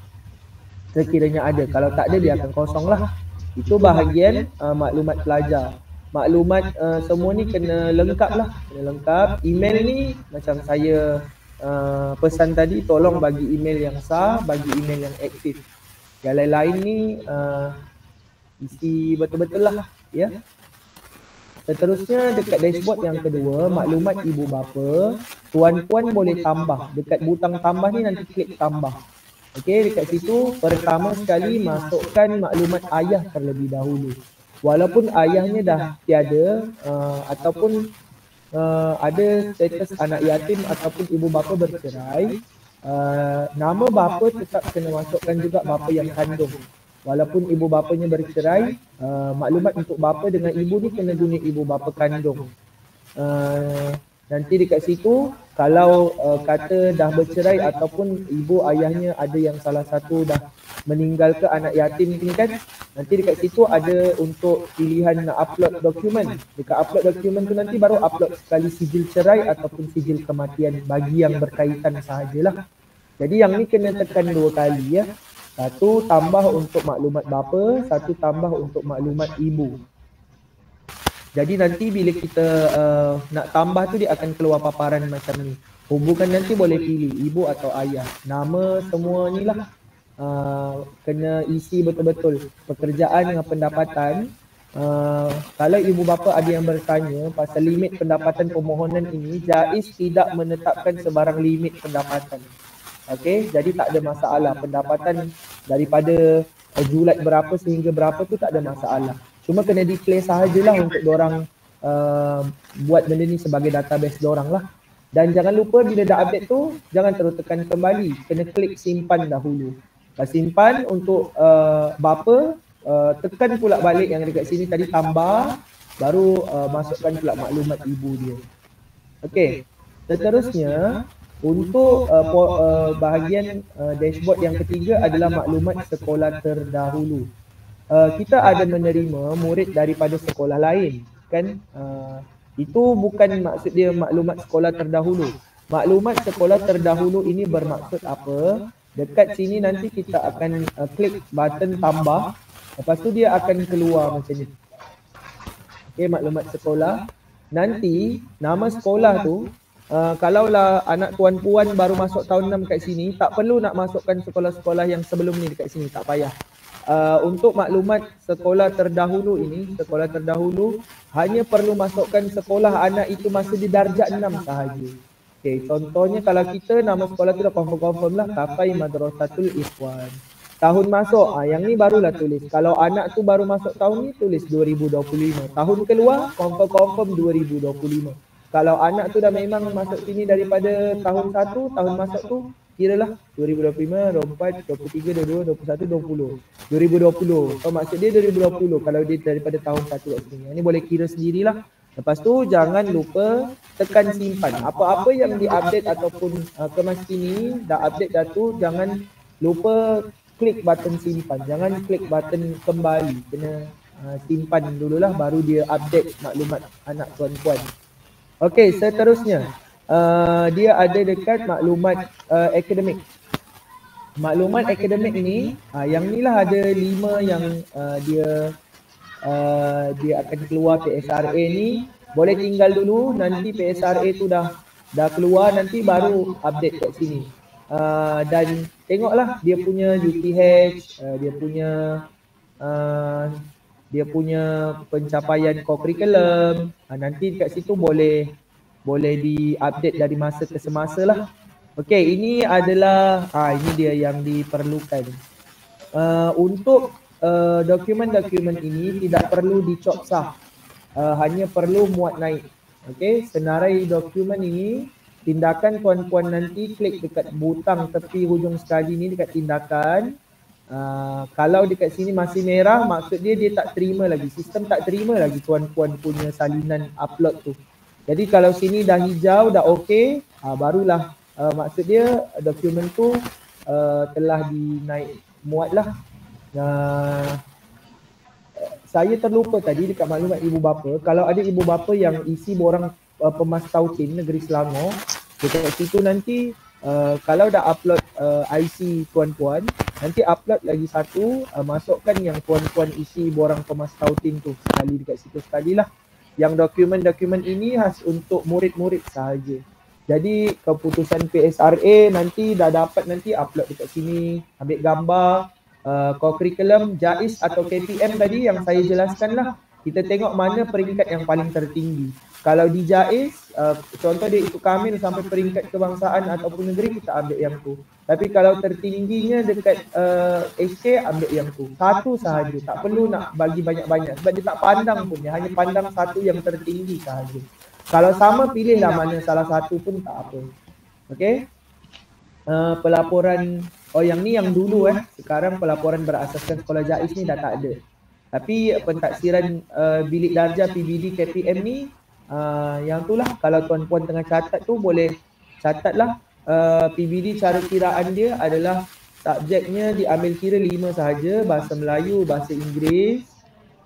sekiranya ada. Kalau tak ada dia akan kosong lah. Itu bahagian maklumat pelajar. Maklumat semua ni kena lengkap lah. Kena lengkap. Email ni macam saya pesan tadi tolong bagi email yang sah, bagi email yang aktif. Yang lain-lain ni isi betul-betul lah ya. Seterusnya dekat dashboard yang kedua, maklumat ibu bapa, tuan-puan boleh tambah. Dekat butang tambah ni nanti klik tambah. Okey, dekat situ pertama sekali masukkan maklumat ayah terlebih dahulu. Walaupun ayahnya dah tiada ataupun ada status anak yatim ataupun ibu bapa bercerai, nama bapa tetap kena masukkan juga bapa yang kandung. Walaupun ibu bapanya bercerai, maklumat untuk bapa dengan ibu ni kena guna ibu bapa kandung. Nanti dekat situ kalau kata dah bercerai ataupun ibu ayahnya ada yang salah satu dah meninggal ke anak yatim ni kan, nanti dekat situ ada untuk pilihan nak upload dokumen. Dekat upload dokumen tu nanti baru upload sekali sijil cerai ataupun sijil kematian bagi yang berkaitan sahajalah. Jadi yang ni kena tekan 2 kali ya. Satu tambah untuk maklumat bapa, satu tambah untuk maklumat ibu. Jadi nanti bila kita nak tambah tu dia akan keluar paparan macam ni. Hubungan nanti boleh pilih ibu atau ayah. Nama semua ni lah kena isi betul-betul. Pekerjaan dengan pendapatan. Kalau ibu bapa ada yang bertanya pasal limit pendapatan permohonan ini, JAIZ tidak menetapkan sebarang limit pendapatan. Okey, jadi tak ada masalah. Pendapatan daripada julat berapa sehingga berapa tu tak ada masalah. Cuma kena declare sahajalah untuk diorang buat benda ni sebagai database diorang lah. Dan jangan lupa bila dah update tu, jangan terus tekan kembali. Kena klik simpan dahulu. Dah simpan untuk bapa, tekan pula balik yang dekat sini tadi tambah, baru masukkan pula maklumat ibu dia. Okey, seterusnya untuk bahagian dashboard yang ketiga adalah maklumat sekolah terdahulu. Kita ada menerima murid daripada sekolah lain kan, itu bukan maksud dia maklumat sekolah terdahulu. Maklumat sekolah terdahulu ini bermaksud apa? Dekat sini nanti kita akan klik button tambah, lepas tu dia akan keluar macam ni. Okey, maklumat sekolah. Nanti nama sekolah tu kalaulah anak tuan-puan baru masuk tahun 6 kat sini, tak perlu nak masukkan sekolah-sekolah yang sebelum ni dekat sini, tak payah. Untuk maklumat sekolah terdahulu ini, sekolah terdahulu hanya perlu masukkan sekolah anak itu masa di darjah 6 sahaja. Okey, contohnya kalau kita nama sekolah tu dah confirm lah, Kafai Madrasatul Ikhwan. Tahun masuk, yang ni barulah tulis. Kalau anak tu baru masuk tahun ni, tulis 2025. Tahun keluar, confirm 2025. Kalau anak tu dah memang masuk sini daripada tahun 1, tahun masuk tu kiralah 2025, 24, 23, 22, 21, 20. 2020. So maksud dia 2020 kalau dia daripada tahun 1 kat sini. Ini boleh kira sendirilah. Lepas tu jangan lupa tekan simpan. Apa-apa yang diupdate ataupun kemas sini dah update dah tu, jangan lupa klik button simpan. Jangan klik button kembali. Kena simpan dululah baru dia update maklumat anak tuan-puan. Okey, seterusnya dia ada dekat maklumat akademik. Maklumat akademik ni, yang ni lah ada 5 yang dia akan keluar PSRA ni. Boleh tinggal dulu, nanti PSRA tu dah keluar, nanti baru update kat sini. Dan tengoklah dia punya UTH, dia punya pencapaian co-curriculum. Nanti dekat situ boleh di-update dari masa ke semasa lah. Okey, ini adalah ini dia yang diperlukan. Untuk dokumen-dokumen ini tidak perlu dicop sah. Hanya perlu muat naik. Okey, senarai dokumen ini, tindakan tuan-puan nanti klik dekat butang tepi hujung sekali ni dekat tindakan. Kalau dekat sini masih merah, maksud dia tak terima lagi. Sistem tak terima lagi tuan-puan punya salinan upload tu. Jadi kalau sini dah hijau, dah okey, barulah maksud dia dokumen tu telah dinaik muat lah. Saya terlupa tadi dekat maklumat ibu bapa. Kalau ada ibu bapa yang isi borang Pemas Tautin Negeri Selangor, dekat situ nanti kalau dah upload IC tuan-puan, nanti upload lagi satu, masukkan yang tuan-puan isi borang Pemas Tautin tu sekali dekat situ sekali lah. Yang dokumen-dokumen ini khas untuk murid-murid sahaja. Jadi keputusan PSRA nanti dah dapat, nanti upload dekat sini, ambil gambar co-curriculum, JAIS atau KPM tadi yang saya jelaskan lah. Kita tengok mana peringkat yang paling tertinggi. Kalau di JAIS, contoh dia ikut kamil sampai peringkat kebangsaan ataupun negeri, kita ambil yang tu. Tapi kalau tertingginya dekat SK, ambil yang tu. Satu sahaja, tak perlu nak bagi banyak-banyak. Sebab dia tak pandang pun, dia hanya pandang satu yang tertinggi sahaja. Kalau sama, pilihlah mana salah satu pun tak apa. Okey. Pelaporan, yang ni yang dulu sekarang pelaporan berasaskan sekolah JAIS ni dah tak ada. Tapi pentaksiran bilik darjah PBD KPM ni, yang tu lah, kalau tuan-puan tengah catat tu boleh catatlah. PBD cara kiraan dia adalah subjeknya diambil kira 5 sahaja, bahasa Melayu, bahasa Inggeris,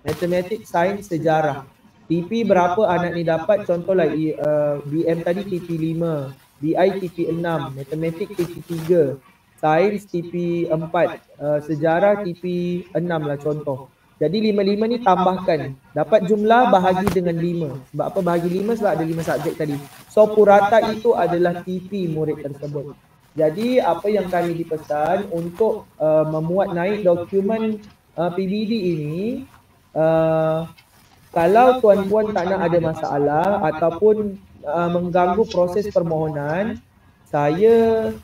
matematik, sains, sejarah. TP berapa anak ni dapat, contohlah BM tadi TP 5, BI TP 6, matematik TP 3, sains TP 4, sejarah TP 6 lah contoh. Jadi 5-5 ni tambahkan, dapat jumlah bahagi dengan 5. Sebab apa bahagi 5? Sebab ada 5 subjek tadi. So purata itu adalah TP murid tersebut. Jadi apa yang kami dipesan untuk memuat naik dokumen PBD ini, kalau tuan-puan tak nak ada masalah ataupun mengganggu proses permohonan, saya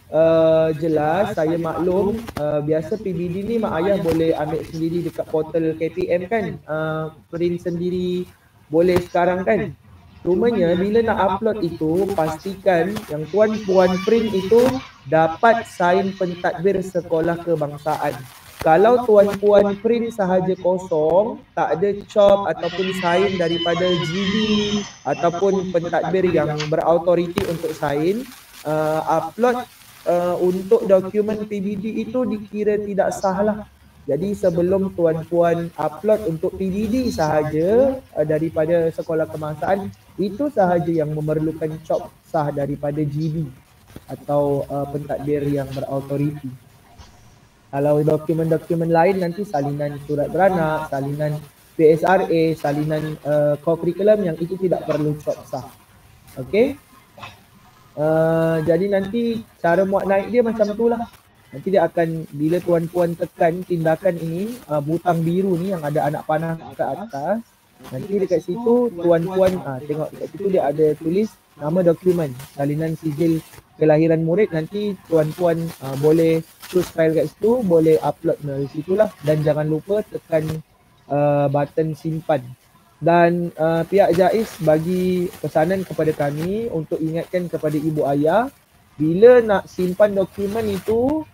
jelas, saya maklum, biasa PBD ni mak ayah boleh ambil sendiri dekat portal KPM kan, print sendiri boleh sekarang kan. Cumanya bila nak upload itu, pastikan yang tuan-puan print itu dapat sign pentadbir sekolah kebangsaan. Kalau tuan-puan print sahaja kosong, tak ada chop ataupun sign daripada GB ataupun pentadbir yang berautoriti untuk sign, upload untuk dokumen PBD itu dikira tidak sah lah. Jadi sebelum tuan-puan upload untuk PBD sahaja daripada sekolah kebangsaan, itu sahaja yang memerlukan chop sah daripada GB atau pentadbir yang berautoriti. Kalau dokumen-dokumen lain nanti salinan surat beranak, salinan PSRA, salinan co-curriculum yang itu tidak perlu chop sah. Okey. Jadi nanti cara muat naik dia macam itulah. Nanti dia akan, bila tuan-puan tekan tindakan ini, butang biru ni yang ada anak panah ke atas, nanti dekat situ tuan-puan tengok dekat situ dia ada tulis nama dokumen, salinan sijil kelahiran murid. Nanti tuan-puan boleh choose file kat situ, boleh upload dari situlah, dan jangan lupa tekan button simpan. Dan pihak JAIS bagi pesanan kepada kami untuk ingatkan kepada ibu ayah, bila nak simpan dokumen itu,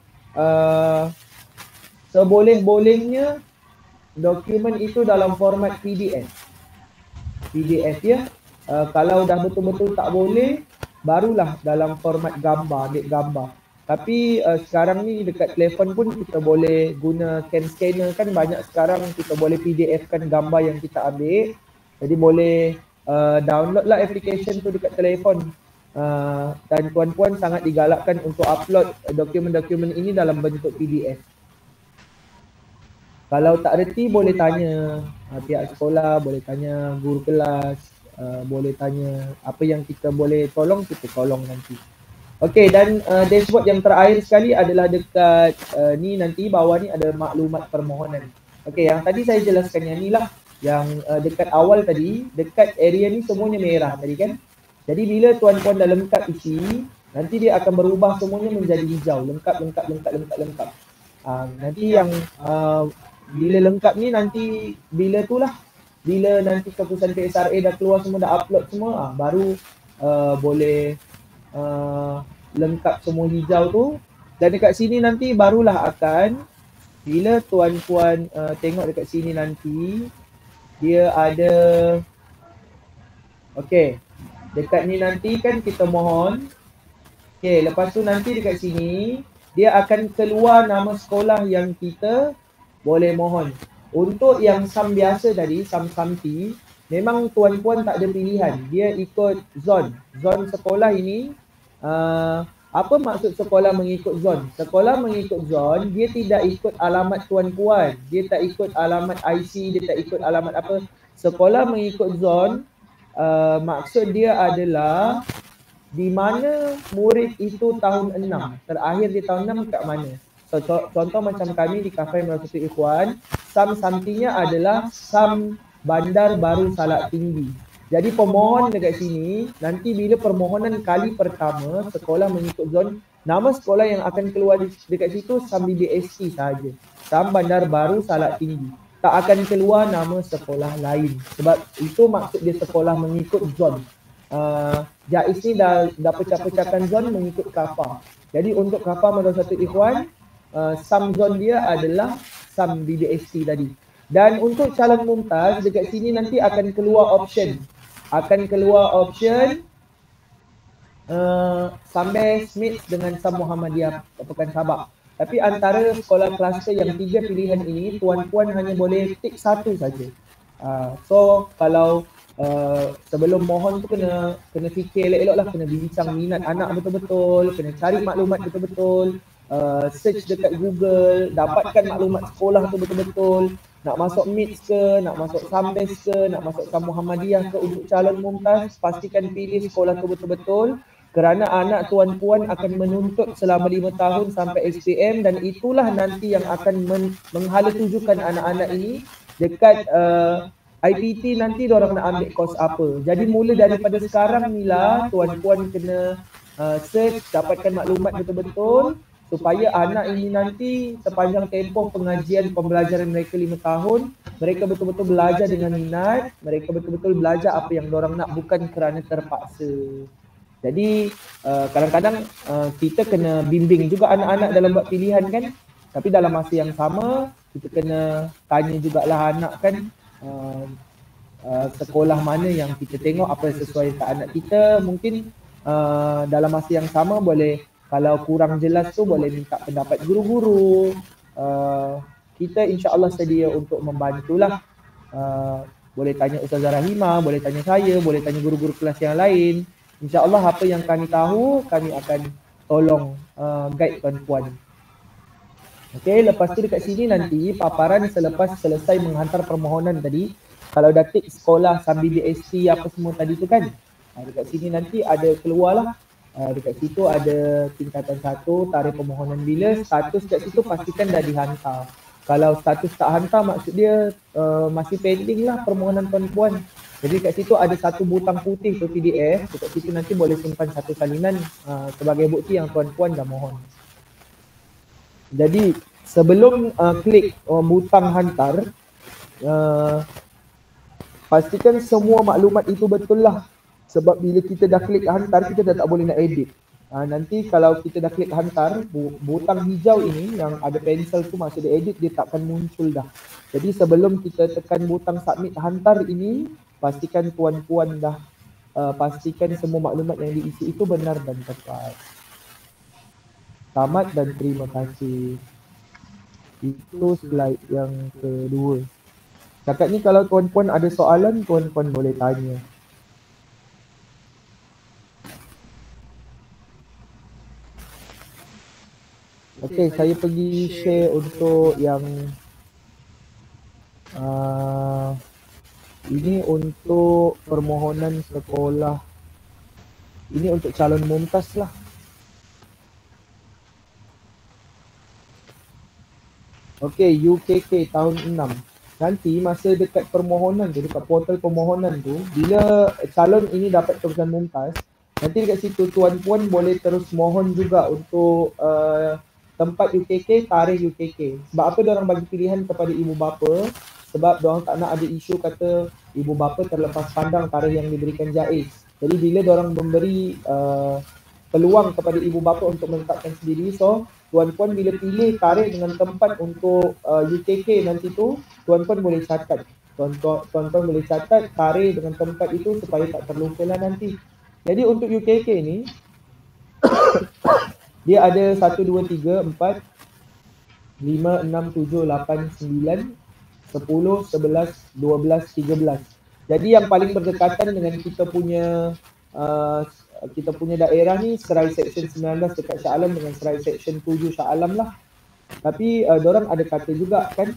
seboleh-bolehnya dokumen itu dalam format PDF. PDF ya. Kalau dah betul-betul tak boleh, barulah dalam format gambar, ambil gambar. Tapi sekarang ni dekat telefon pun kita boleh guna scanner kan, banyak sekarang kita boleh PDF kan gambar yang kita ambil. Jadi boleh download lah application tu dekat telefon. Dan tuan-puan sangat digalakkan untuk upload dokumen-dokumen ini dalam bentuk PDF. Kalau tak reti boleh tanya pihak sekolah, boleh tanya guru kelas, boleh tanya apa yang kita boleh tolong, kita tolong nanti. Okey, dan dashboard yang terakhir sekali adalah dekat ni, nanti bawah ni ada maklumat permohonan. Okey, yang tadi saya jelaskan yang ni lah, yang dekat awal tadi, dekat area ni semuanya merah tadi kan. Jadi bila tuan-puan dah lengkap isi, nanti dia akan berubah semuanya menjadi hijau, lengkap. Nanti yang bila lengkap ni nanti bila tu lah, bila nanti keputusan PSRA dah keluar semua, dah upload semua, baru boleh lengkap semua hijau tu. Dan dekat sini nanti barulah akan, bila tuan-puan tengok dekat sini nanti, dia ada, okey, dekat ni nanti kan kita mohon. Okey, lepas tu nanti dekat sini dia akan keluar nama sekolah yang kita boleh mohon. Untuk yang SAM biasa tadi, SAM Samti, memang tuan-puan tak ada pilihan. Dia ikut zon. Zon sekolah ini, apa maksud sekolah mengikut zon? Sekolah mengikut zon, dia tidak ikut alamat tuan-puan. Dia tak ikut alamat IC, dia tak ikut alamat apa. Sekolah mengikut zon, maksud dia adalah di mana murid itu tahun 6, terakhir di tahun 6 kat mana. So, contoh macam kami di Cafe Madrasatul Ikhwan, samtinya adalah Bandar Baru Salak Tinggi. Jadi pemohon dekat sini, nanti bila permohonan kali pertama, sekolah mengikut zon, nama sekolah yang akan keluar dekat situ BBST sahaja. Bandar Baru Salak Tinggi. Tak akan keluar nama sekolah lain. Sebab itu maksud dia sekolah mengikut zon. Jais ni dah pecah-pecahkan zon mengikut KAFA. Jadi untuk KAFA Madrasatul Ikhwan, zon dia adalah BBST tadi. Dan untuk calon mumtaz dekat sini nanti akan keluar option. Sambes mix dengan Muhammadiyah Pekan Sabak. Tapi antara sekolah kluster yang 3 pilihan ini, tuan-puan hanya boleh tik satu saja. So kalau sebelum mohon tu kena fikir elok-elok lah, kena bincang minat anak betul-betul, kena cari maklumat betul-betul, search dekat Google, dapatkan maklumat sekolah tu betul-betul, nak masuk MITS ke, nak masuk Sambes ke, nak masuk Muhammadiyah ke untuk calon mumtaz, pastikan pilih sekolah tu betul-betul kerana anak tuan-puan akan menuntut selama 5 tahun sampai SPM dan itulah nanti yang akan menghala tujukan anak-anak ini dekat IPT nanti diorang nak ambil kos apa. Jadi mula daripada sekarang ni lah tuan-puan kena search, dapatkan maklumat betul-betul supaya anak ini nanti sepanjang tempoh pengajian pembelajaran mereka 5 tahun, mereka betul-betul belajar dengan minat, mereka betul-betul belajar apa yang diorang nak, bukan kerana terpaksa. Jadi kadang-kadang kita kena bimbing juga anak-anak dalam buat pilihan kan, tapi dalam masa yang sama kita kena tanya jugalah anak kan, sekolah mana yang kita tengok apa yang sesuai ke anak kita. Mungkin dalam masa yang sama boleh, kalau kurang jelas tu boleh minta pendapat guru-guru. Kita insya-Allah sedia untuk membantulah. Boleh tanya Ustazah Rahimah, boleh tanya saya, boleh tanya guru-guru kelas yang lain. InsyaAllah apa yang kami tahu, kami akan tolong guide tuan-puan. Okey, lepas tu dekat sini nanti paparan selepas selesai menghantar permohonan tadi. Kalau dah tik sekolah BBST apa semua tadi tu kan, dekat sini nanti ada keluarlah. Dekat situ ada tingkatan 1, tarikh permohonan bila, status kat situ pastikan dah dihantar. Kalau status tak hantar maksud dia masih pending lah permohonan tuan-puan. Jadi kat situ ada satu butang putih tu PDF, dekat situ nanti boleh simpan satu salinan sebagai bukti yang tuan-puan dah mohon. Jadi sebelum klik butang hantar, pastikan semua maklumat itu betul lah. Sebab bila kita dah klik hantar, kita dah tak boleh nak edit. Nanti kalau kita dah klik hantar, butang hijau ini yang ada pensel tu masa dia edit, dia takkan muncul dah. Jadi sebelum kita tekan butang submit hantar ini, pastikan tuan-puan dah pastikan semua maklumat yang diisi itu benar dan tepat. Tamat dan terima kasih. Itu slide yang kedua. Cakap ni kalau tuan-puan ada soalan, tuan-puan boleh tanya. Okey, saya pergi share untuk yang ini untuk permohonan sekolah. Ini untuk calon mumtaz lah. Okey, UKK tahun 6. Nanti masa dekat permohonan tu, dekat portal permohonan tu, bila calon ini dapat keputusan mumtaz, nanti dekat situ tuan-puan boleh terus mohon juga untuk tempat UKK, tarikh UKK. Sebab apa diorang bagi pilihan kepada ibu bapa? Sebab diorang tak nak ada isu kata ibu bapa terlepas pandang tarikh yang diberikan jaiz. Jadi bila diorang memberi peluang kepada ibu bapa untuk menetapkan sendiri, so tuan-puan bila pilih tarikh dengan tempat untuk UKK nanti tu, tuan-puan boleh catat. Tuan-puan boleh catat tarikh dengan tempat itu supaya tak terlupa lah nanti. Jadi untuk UKK ni dia ada 1, 2, 3, 4, 5, 6, 7, 8, 9, 10, 11, 12, 13. Jadi yang paling berdekatan dengan kita punya daerah ni Serai Section 19 dekat Shah Alam dengan Serai Section 7 Shah Alam lah. Tapi diorang ada kata juga kan,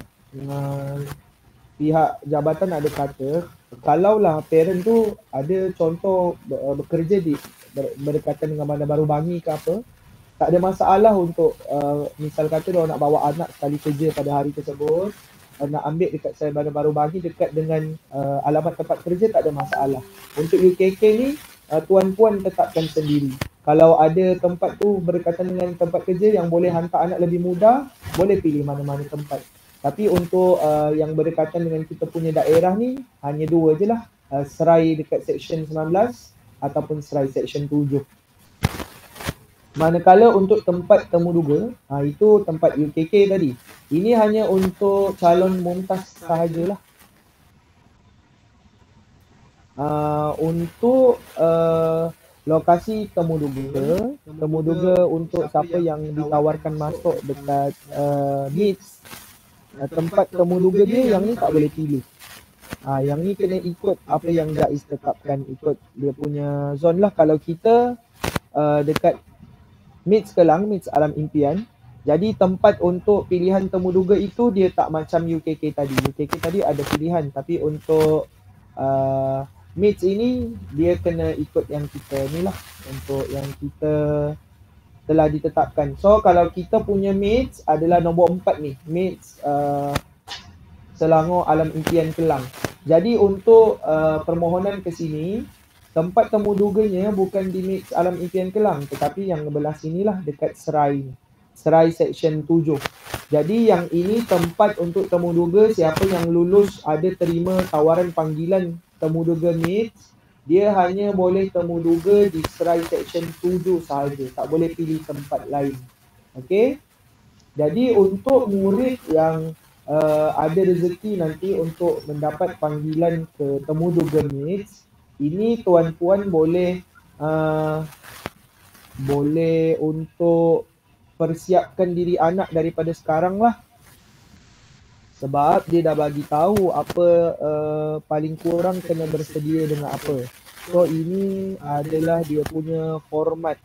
pihak jabatan ada kata, kalaulah parent tu ada contoh bekerja di berdekatan dengan Bandar Baru Bangi ke apa, tak ada masalah untuk misal kata dia nak bawa anak sekali kerja pada hari tersebut, nak ambil dekat saya Bandar Baru Bangi dekat dengan alamat tempat kerja, tak ada masalah. Untuk UKK ni tuan-puan tetapkan sendiri. Kalau ada tempat tu berdekatan dengan tempat kerja yang boleh hantar anak lebih mudah, boleh pilih mana-mana tempat. Tapi untuk yang berdekatan dengan kita punya daerah ni hanya dua je lah, Serai dekat Seksyen 19 ataupun Serai Seksyen 7. Manakala untuk tempat temuduga, itu tempat UKK tadi. Ini hanya untuk calon mumtaz sahajalah. Untuk lokasi temuduga untuk siapa yang ditawarkan masuk dekat MITS, tempat temuduga dia yang ni tak boleh pilih. Yang ni kena ikut apa yang JAIZ tetapkan, ikut dia punya zon lah. Kalau kita dekat MITS Kelang, MITS Alam Impian, jadi tempat untuk pilihan temuduga itu dia tak macam UKK tadi. UKK tadi ada pilihan, tapi untuk MITS ini dia kena ikut yang kita ni lah, untuk yang kita telah ditetapkan. So kalau kita punya MITS adalah nombor 4 ni, MITS Selangor Alam Impian Kelang. Jadi untuk permohonan ke sini, tempat temuduganya bukan di MITS Alam Impian Kelang, tetapi yang belah sinilah dekat Serai Seksyen 7. Jadi yang ini tempat untuk temuduga siapa yang lulus ada terima tawaran panggilan temuduga MITS, dia hanya boleh temuduga di Serai Seksyen 7 sahaja, tak boleh pilih tempat lain. Okey. Jadi untuk murid yang ada rezeki nanti untuk mendapat panggilan ke temuduga MITS, ini tuan-puan boleh untuk persiapkan diri anak daripada sekarang lah. Sebab dia dah bagi tahu apa paling kurang kena bersedia dengan apa. So ini adalah dia punya format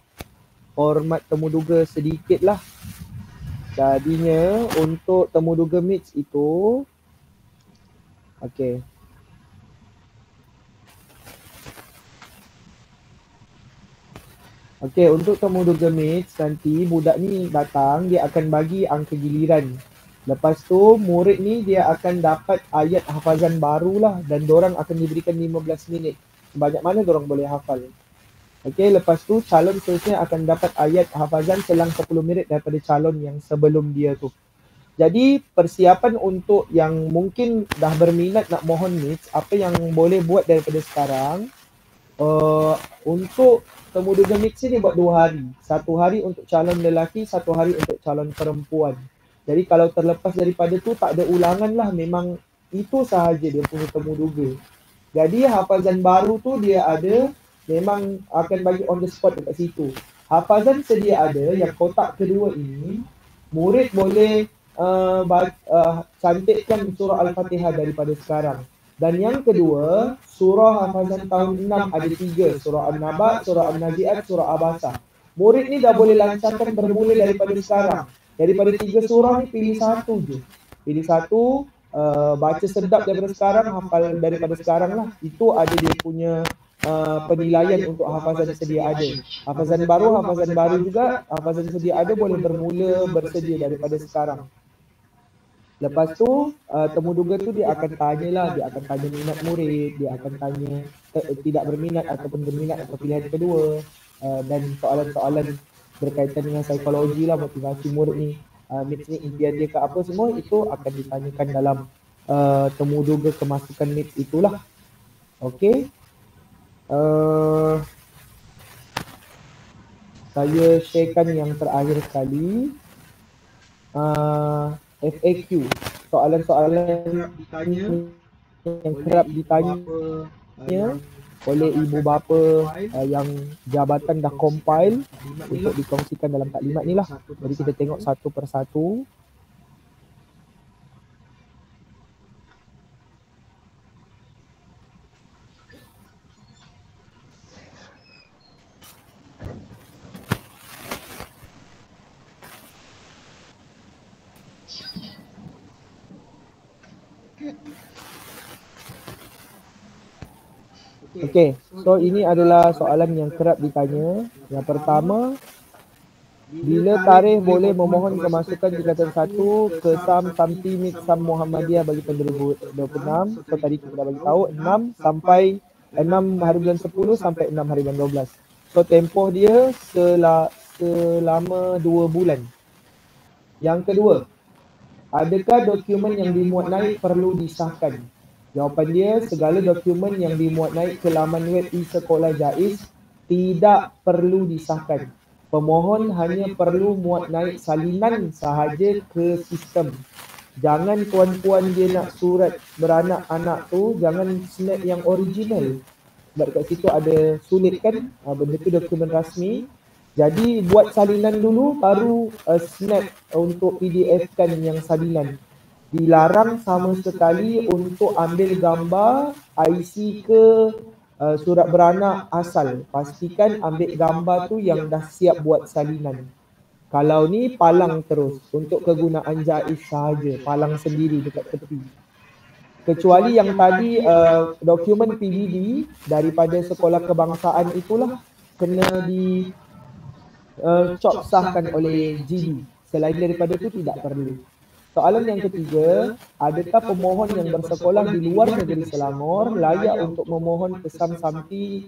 temuduga sedikit lah. Jadinya untuk temuduga MITS itu, okey. Okey, untuk temuduga MITS nanti budak ni datang, dia akan bagi angka giliran. Lepas tu murid ni dia akan dapat ayat hafazan barulah, dan dorang akan diberikan 15 minit. Banyak mana dorang boleh hafal. Okey, lepas tu calon seterusnya akan dapat ayat hafazan selang 10 minit daripada calon yang sebelum dia tu. Jadi persiapan untuk yang mungkin dah berminat nak mohon MITS, apa yang boleh buat daripada sekarang, untuk temuduga MITS ni buat 2 hari. 1 hari untuk calon lelaki, 1 hari untuk calon perempuan. Jadi kalau terlepas daripada tu tak ada ulangan lah, memang itu sahaja dia punya temuduga. Jadi hafazan baru tu dia ada, memang akan bagi on the spot dekat situ. Hafazan sedia ada, yang kotak kedua ini, murid boleh cantikkan surah Al-Fatihah daripada sekarang. Dan yang kedua, surah hafazan tahun 6 ada 3, surah An-Naba, surah An-Nazi'at, surah Abasa. Murid ni dah boleh lancarkan bermula daripada sekarang. Daripada 3 surah ni pilih satu je. Pilih satu, baca sedap daripada sekarang, hafal daripada sekarang lah. Itu ada dia punya penilaian untuk hafazan sedia ada. Hafazan baru juga, hafazan sedia ada boleh bermula bersedia daripada sekarang. Lepas tu temuduga tu dia akan tanyalah, dia akan tanya minat murid, dia akan tanya tidak berminat ataupun berminat atau pilihan kedua, dan soalan-soalan berkaitan dengan psikologi lah, motivasi murid ni, MITS ni impian dia ke apa, semua itu akan ditanyakan dalam temuduga kemasukan MITS itulah. Okey. Saya sharekan yang terakhir sekali, FAQ, soalan-soalan yang kerap ditanya oleh ibu bapa yang jabatan dah compile untuk dikongsikan dalam taklimat ni lah. Jadi kita tengok satu persatu. Okey, so ini adalah soalan yang kerap ditanya. Yang pertama, bila tarikh boleh memohon kemasukan tingkatan 1 ke SAM Samti MIT SAM Muhammadiyah bagi tahun 2026? So tadi kita dah bagi tahu 6 sampai 6 hari bulan 10 sampai 6 hari bulan 12. So tempoh dia selama 2 bulan. Yang kedua, adakah dokumen yang dimuat naik perlu disahkan? Jawapan dia, segala dokumen yang dimuat naik ke laman web e-Sekolah JAIZ tidak perlu disahkan. Pemohon hanya perlu muat naik salinan sahaja ke sistem. Jangan puan-puan dia nak surat beranak-anak tu, jangan snap yang original. Sebab kat situ ada sulit kan, benda tu dokumen rasmi. Jadi buat salinan dulu baru snap untuk PDF kan yang salinan. Dilarang sama sekali untuk ambil gambar IC ke surat beranak asal. Pastikan ambil gambar tu yang dah siap buat salinan. Kalau ni palang terus untuk kegunaan JAIZ sahaja, palang sendiri dekat tepi. Kecuali yang tadi dokumen PBD daripada sekolah kebangsaan itulah kena di cop sahkan oleh GD. Selain daripada itu tidak perlu. Soalan yang ketiga, adakah pemohon yang bersekolah di luar negeri Selangor layak untuk memohon ke SAM Samti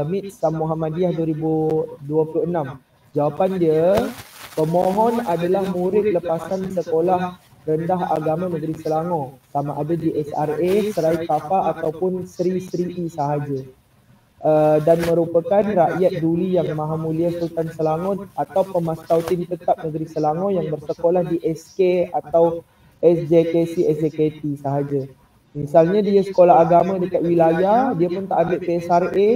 MIT SAM Muhammadiyah 2026? Jawapan dia, pemohon adalah murid lepasan sekolah rendah agama negeri Selangor, sama ada di SRA, Serai Kafa ataupun Sri Sri sahaja. Dan merupakan rakyat duli yang Maha Mulia Sultan Selangor atau pemastautin tetap negeri Selangor yang bersekolah di SK atau SJKC SJKT sahaja. Misalnya dia sekolah agama dekat wilayah, dia pun tak ambil PSRA,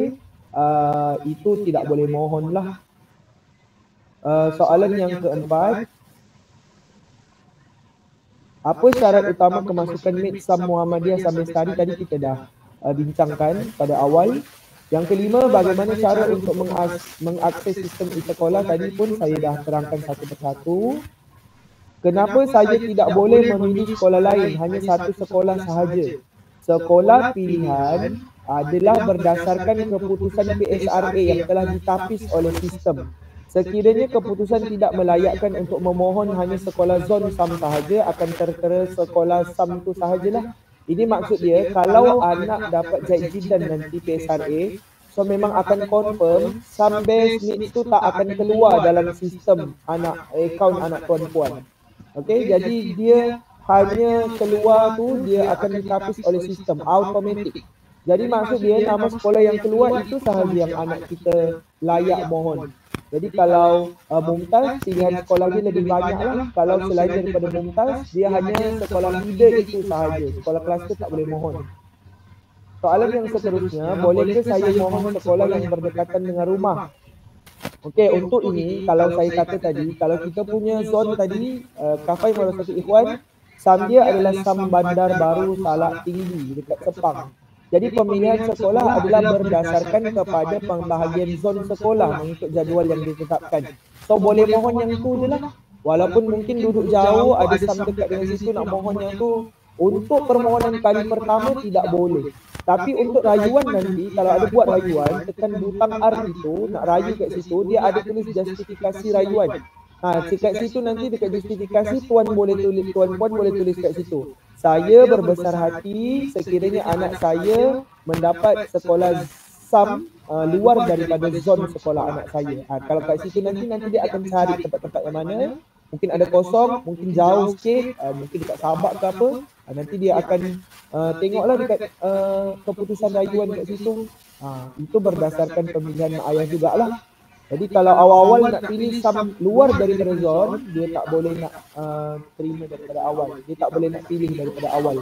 itu tidak boleh mohon lah. Soalan yang keempat, apa syarat utama kemasukan MIT SAM Muhammadiyah sambil Lestari? Tadi kita dah bincangkan pada awal. Yang kelima, bagaimana cara untuk mengakses sistem e-Sekolah? Tadi pun saya dah terangkan satu persatu. Kenapa saya tidak boleh memilih sekolah lain, hanya satu sekolah sahaja? Sekolah pilihan adalah berdasarkan keputusan PSRA yang telah ditapis oleh sistem. Sekiranya keputusan tidak melayakkan untuk memohon hanya sekolah zon SAM sahaja, akan tertera sekolah SAM itu sahajalah. Ini maksud dia, kalau anak dapat jaizidan nanti PSRA, so memang akan confirm SAM base NIT itu tak akan keluar dalam sistem akaun anak tuan-puan. Okey, jadi dia hanya keluar tu, dia akan ditapis oleh sistem, automatik. Jadi maksud dia, nama sekolah yang keluar itu sahaja yang anak kita layak mohon. Jadi kalau Mumtaz, pilihan sekolah dia lebih banyak lah. Kalau selain daripada Mumtaz, dia hanya sekolah leader itu sahaja. Sekolah kluster tak boleh mohon. Soalan yang seterusnya, bolehkah saya mohon sekolah yang berdekatan dengan rumah? Okey, untuk ini, kalau saya kata tadi, kalau kita punya zon tadi, Kafai Madrasatul Ikhwan, SAM dia adalah SAM Bandar Baru Salak Tinggi dekat Sepang. Jadi pemilihan sekolah adalah berdasarkan kepada pembahagian zon sekolah mengikut jadual yang ditetapkan. So boleh mohon yang tu je lah. Walaupun mungkin duduk jauh, ada SAM dekat dengan situ nak mohon yang tu. Untuk permohonan kali pertama tidak boleh. Tapi untuk rayuan nanti, kalau ada buat rayuan, tekan butang R itu, nak rayu kat situ, dia ada tulis justifikasi rayuan. Dekat situ nanti dekat justifikasi, tuan boleh tulis, tuan-puan boleh tulis kat situ. Saya berbesar hati sekiranya anak saya mendapat sekolah SAM luar daripada zon sekolah anak saya. Kalau kat situ nanti dia akan cari tempat-tempat yang mana. Mungkin ada kosong, mungkin jauh sikit, mungkin dekat Sabak ke apa. Nanti dia akan tengoklah dekat keputusan rayuan kat situ. Itu berdasarkan pemilihan mak ayah jugalah. Jadi kalau awal-awal nak pilih SAM luar daripada zon, dia tak boleh nak terima daripada awal. Dia tak boleh nak pilih daripada awal.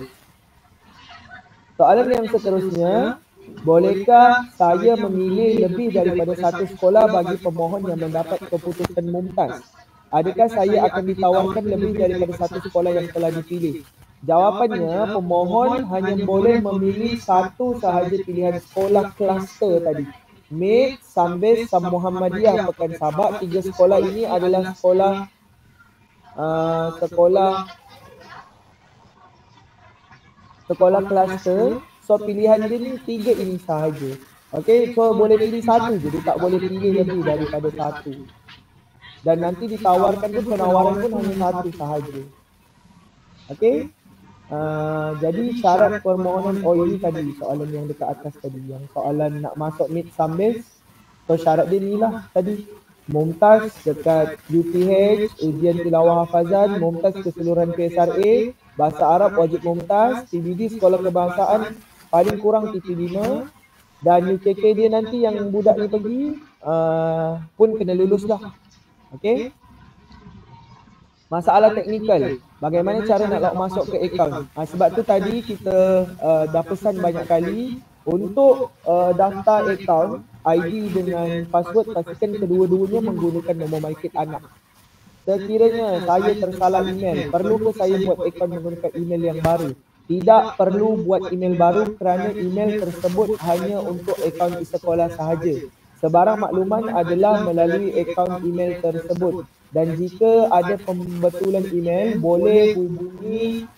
Soalan yang seterusnya, bolehkah saya memilih lebih daripada satu sekolah bagi pemohon yang mendapat keputusan mumtaz? Adakah saya akan ditawarkan lebih daripada satu sekolah yang telah dipilih? Jawapannya, pemohon hanya boleh memilih satu sahaja pilihan sekolah kluster tadi. MIT, SAMBES, SAM Muhammadiyah, Pekan Sabak. 3 sekolah ini adalah sekolah sekolah kluster. So pilihan dia ni 3 ini sahaja. Okey, so boleh pilih satu je, dia tak boleh pilih lebih daripada satu. Dan nanti ditawarkan pun, penawaran pun hanya satu sahaja. Okey. Jadi syarat permohonan, ini tadi soalan yang dekat atas tadi, yang soalan nak masuk mid-sum base. So syarat dia ni lah tadi, Mumtaz dekat UPH, ujian tilawah hafazan, Mumtaz keseluruhan PSRA, bahasa Arab wajib Mumtaz, PBD sekolah kebangsaan paling kurang TP5, dan UKK dia nanti yang budak ni pergi pun kena lulus lah. Okey. Masalah teknikal, bagaimana cara nak masuk ke akaun. Sebab tu tadi kita dah pesan banyak kali untuk daftar akaun, ID dengan password, pastikan kedua-duanya menggunakan nombor MyKid anak. Sekiranya saya tersalah email, perlu ke saya buat akaun menggunakan email yang baru? Tidak perlu buat email baru kerana email tersebut hanya untuk akaun di sekolah sahaja. Sebarang makluman adalah melalui akaun email tersebut. Dan jika ada pembetulan email, boleh hubungi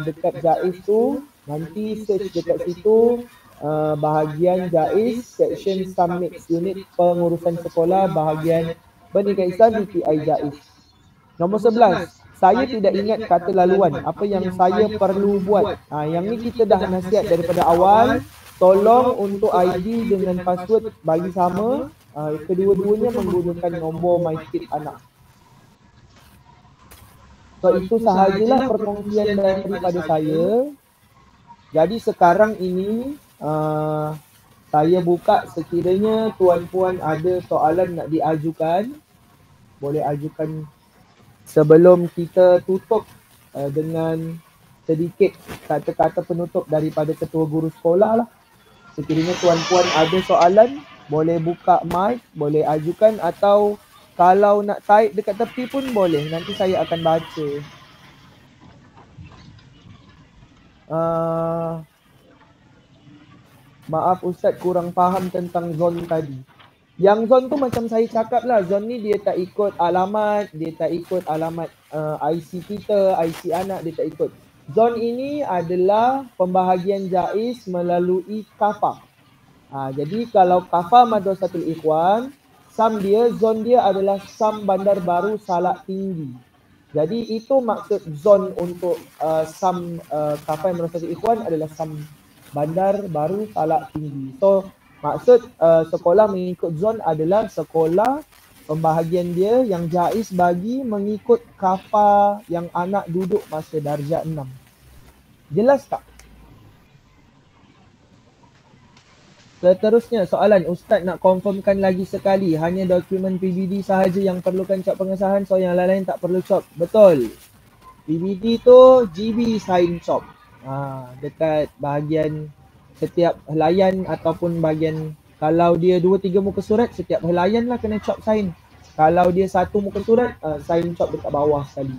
dekat JAIS tu, nanti search dekat situ, bahagian JAIS, section Summit Unit Pengurusan Sekolah, bahagian Pendidikan Islam DPI JAIS. Nombor 11, saya tidak ingat kata laluan, apa yang saya perlu buat. Yang ni kita dah nasihat daripada awal, tolong untuk ID dengan password bagi sama, kedua-duanya menggunakan nombor MyKid anak. So itu sahajalah perkongsian daripada saya. Jadi sekarang ini saya buka, sekiranya tuan-puan ada soalan nak diajukan, boleh ajukan sebelum kita tutup dengan sedikit kata-kata penutup daripada ketua guru sekolah lah. Sekiranya tuan-puan ada soalan, boleh buka mic, boleh ajukan, atau kalau nak type dekat tepi pun boleh. Nanti saya akan baca. Maaf Ustaz, kurang faham tentang zon tadi. Yang zon tu macam saya cakap lah, zon ni dia tak ikut alamat, dia tak ikut alamat IC kita, IC anak, dia tak ikut. Zon ini adalah pembahagian JAIS melalui KAFA. Jadi kalau KAFA Madrasatul Ikhwan, SAM dia, zon dia adalah SAM Bandar Baru Salak Tinggi. Jadi itu maksud zon untuk SAM KAFA Madrasatul Ikhwan adalah SAM Bandar Baru Salak Tinggi. So maksud sekolah mengikut zon adalah sekolah pembahagian dia yang JAIS bagi mengikut KAFA yang anak duduk masa darjah 6. Jelas tak? Seterusnya soalan, Ustaz nak confirmkan lagi sekali, hanya dokumen PBD sahaja yang perlukan cop pengesahan, so yang lain-lain tak perlu cop. Betul. PBD tu GB sign cop. Dekat bahagian setiap helaian ataupun bahagian, kalau dia 2-3 muka surat, setiap helaian lah kena cop sign. Kalau dia 1 muka surat, sign cop dekat bawah sekali.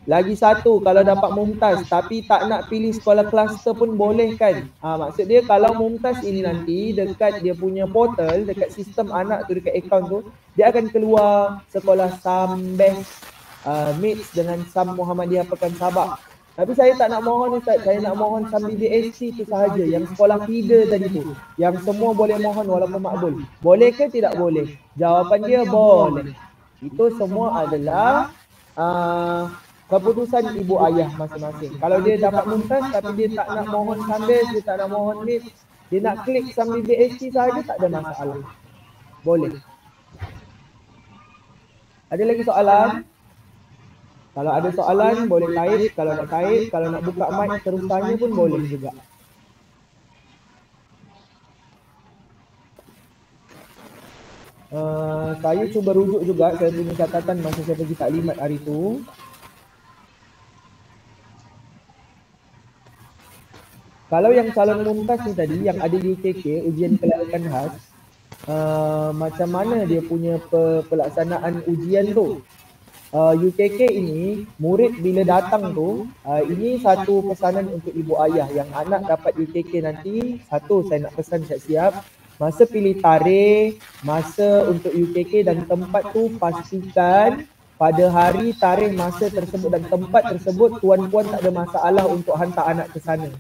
Lagi satu, kalau dapat Mumtaz tapi tak nak pilih sekolah kluster pun boleh kan? Maksud dia kalau Mumtaz ini nanti dekat dia punya portal, dekat sistem anak tu, dekat akaun tu, dia akan keluar sekolah SAM Best mix dengan SAM Muhammadiyah Pekan Sabak. Tapi saya tak nak mohon Ustaz, saya nak mohon SAM BBSC tu sahaja, yang sekolah feeder tadi tu, yang semua boleh mohon walaupun makbul. Boleh ke tidak boleh? Jawapan dia boleh. Itu semua adalah keputusan ibu ayah masing-masing. Kalau dia dapat Mumtaz tapi dia tak nak mohon sambil, dia tak nak mohon mid, dia nak klik sambil BSC sahaja, tak ada masalah. Boleh. Ada lagi soalan? Kalau ada soalan boleh kait, kalau nak kait, kalau nak buka mic terus tanya pun boleh juga. Saya cuba rujuk juga, saya punya catatan masa saya pergi taklimat hari tu. Kalau yang calon Mumtaz ni tadi, yang ada di UKK, ujian kelayakan khas, macam mana dia punya pelaksanaan ujian tu? UKK ini, murid bila datang tu, ini satu pesanan untuk ibu ayah yang anak dapat UKK nanti. Satu, saya nak pesan siap-siap, masa pilih tarikh, masa untuk UKK dan tempat tu, pastikan pada hari, tarikh, masa tersebut dan tempat tersebut, tuan-puan tak ada masalah untuk hantar anak ke sana.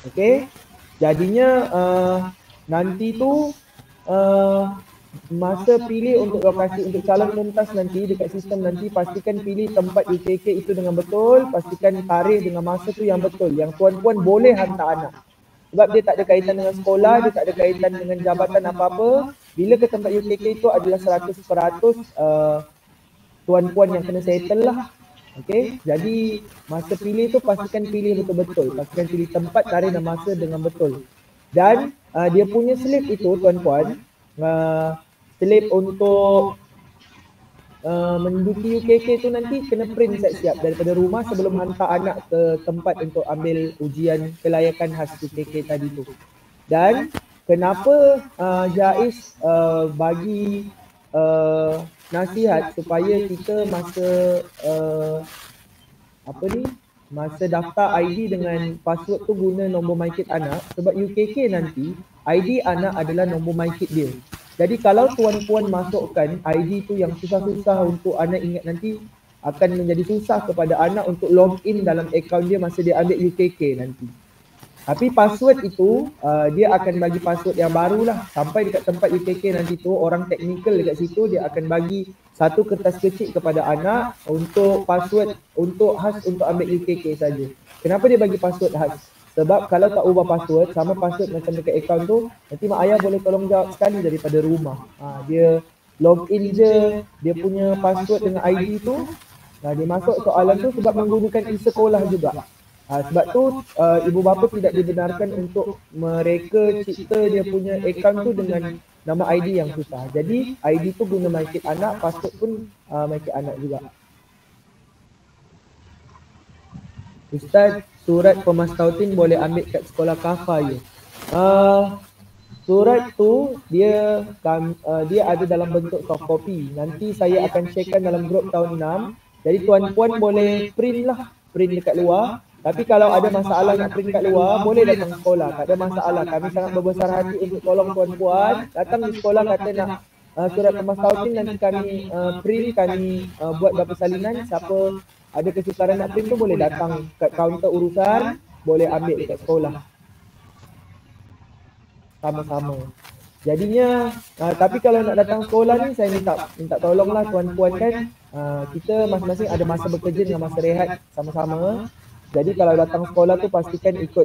Okey. Jadinya nanti tu masa pilih untuk lokasi untuk calon mumtaz nanti dekat sistem nanti, pastikan pilih tempat UKK itu dengan betul, pastikan tarikh dengan masa tu yang betul, yang tuan-puan boleh hantar anak. Sebab dia tak ada kaitan dengan sekolah, dia tak ada kaitan dengan jabatan apa-apa. Bila ke tempat UKK itu adalah 100% tuan-puan yang kena settle lah. Okey, jadi masa pilih tu pastikan pilih betul-betul, pastikan pilih tempat, tarikh dan masa dengan betul. Dan dia punya slip itu tuan-puan, slip untuk menduduki UKK tu nanti kena print siap-siap daripada rumah sebelum hantar anak ke tempat untuk ambil ujian kelayakan khas UKK tadi tu. Dan kenapa Jais bagi nasihat supaya kita masa masa daftar ID dengan password tu guna nombor MyKid anak, sebab UKK nanti ID anak adalah nombor MyKid dia. Jadi kalau tuan-puan masukkan ID tu yang susah-susah untuk anak ingat nanti, akan menjadi susah kepada anak untuk login dalam akaun dia masa dia ambil UKK nanti. Tapi password itu dia akan bagi password yang barulah. Sampai dekat tempat UKK nanti tu, orang teknikal dekat situ dia akan bagi satu kertas kecil kepada anak untuk password untuk khas untuk ambil UKK saja. Kenapa dia bagi password khas? Sebab kalau tak ubah password, sama password macam dekat akaun tu, nanti mak ayah boleh tolong jawab sekali daripada rumah. Dia login je, dia punya password dengan ID tu, dia masuk soalan tu sebab menggunakan e-sekolah juga. Sebab tu ibu bapa tidak dibenarkan untuk mereka cipta dia punya akaun tu dengan nama ID yang susah. Jadi ID tu guna MyKid anak, password pun MyKid anak juga. Ustaz, surat pemastautin boleh ambil kat sekolah kafa je. Surat tu dia ada dalam bentuk soft copy. Nanti saya akan sharekan dalam grup tahun 6. Jadi tuan-puan boleh print lah, print dekat luar. Tapi kalau ada masalah nak print kat luar, boleh datang sekolah. Tak ada masalah. Kami sangat berbesar hati untuk tolong tuan-puan. Datang di sekolah kata nak surat pemastautin, nanti kami print, kami buat bersalinan. Siapa ada kesukaran nak print tu boleh datang kat kaunter urusan, boleh ambil dekat sekolah. Sama-sama. Jadinya, tapi kalau nak datang sekolah ni, saya minta tolonglah tuan-puan kan. Kita masing-masing ada masa bekerja dengan masa rehat sama-sama. Jadi kalau datang sekolah tu pastikan ikut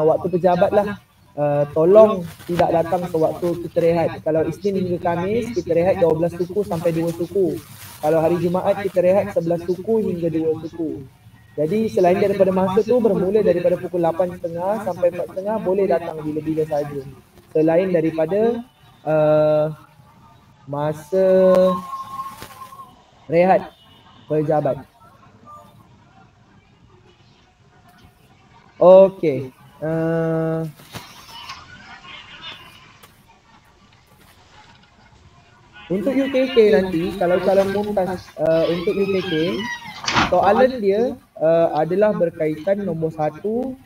waktu pejabat lah. Tolong tidak datang ke waktu kita rehat. Kalau Isnin hingga Khamis, kita rehat 12 suku sampai 2 suku. Kalau hari Jumaat, kita rehat 11 suku hingga 2 suku. Jadi selain daripada masa tu, bermula daripada pukul 8.30 sampai 4.30, boleh datang bila-bila saja. Selain daripada masa rehat pejabat. Okey. Untuk UKK nanti, kalau calon mumtaz untuk UKK, soalan dia adalah berkaitan nombor 1,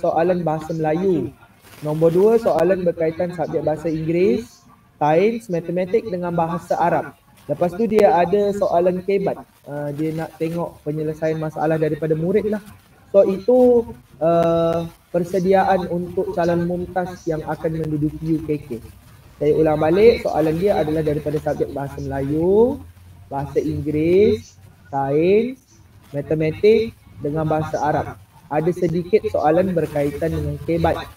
soalan bahasa Melayu. Nombor 2, soalan berkaitan subjek bahasa Inggeris, sains, matematik dengan bahasa Arab. Lepas tu dia ada soalan kebat. Dia nak tengok penyelesaian masalah daripada murid lah. So itu persediaan untuk calon mumtaz yang akan menduduki UKK. Saya ulang balik, soalan dia adalah daripada subjek bahasa Melayu, bahasa Inggeris, sains, matematik dengan bahasa Arab. Ada sedikit soalan berkaitan dengan kebat,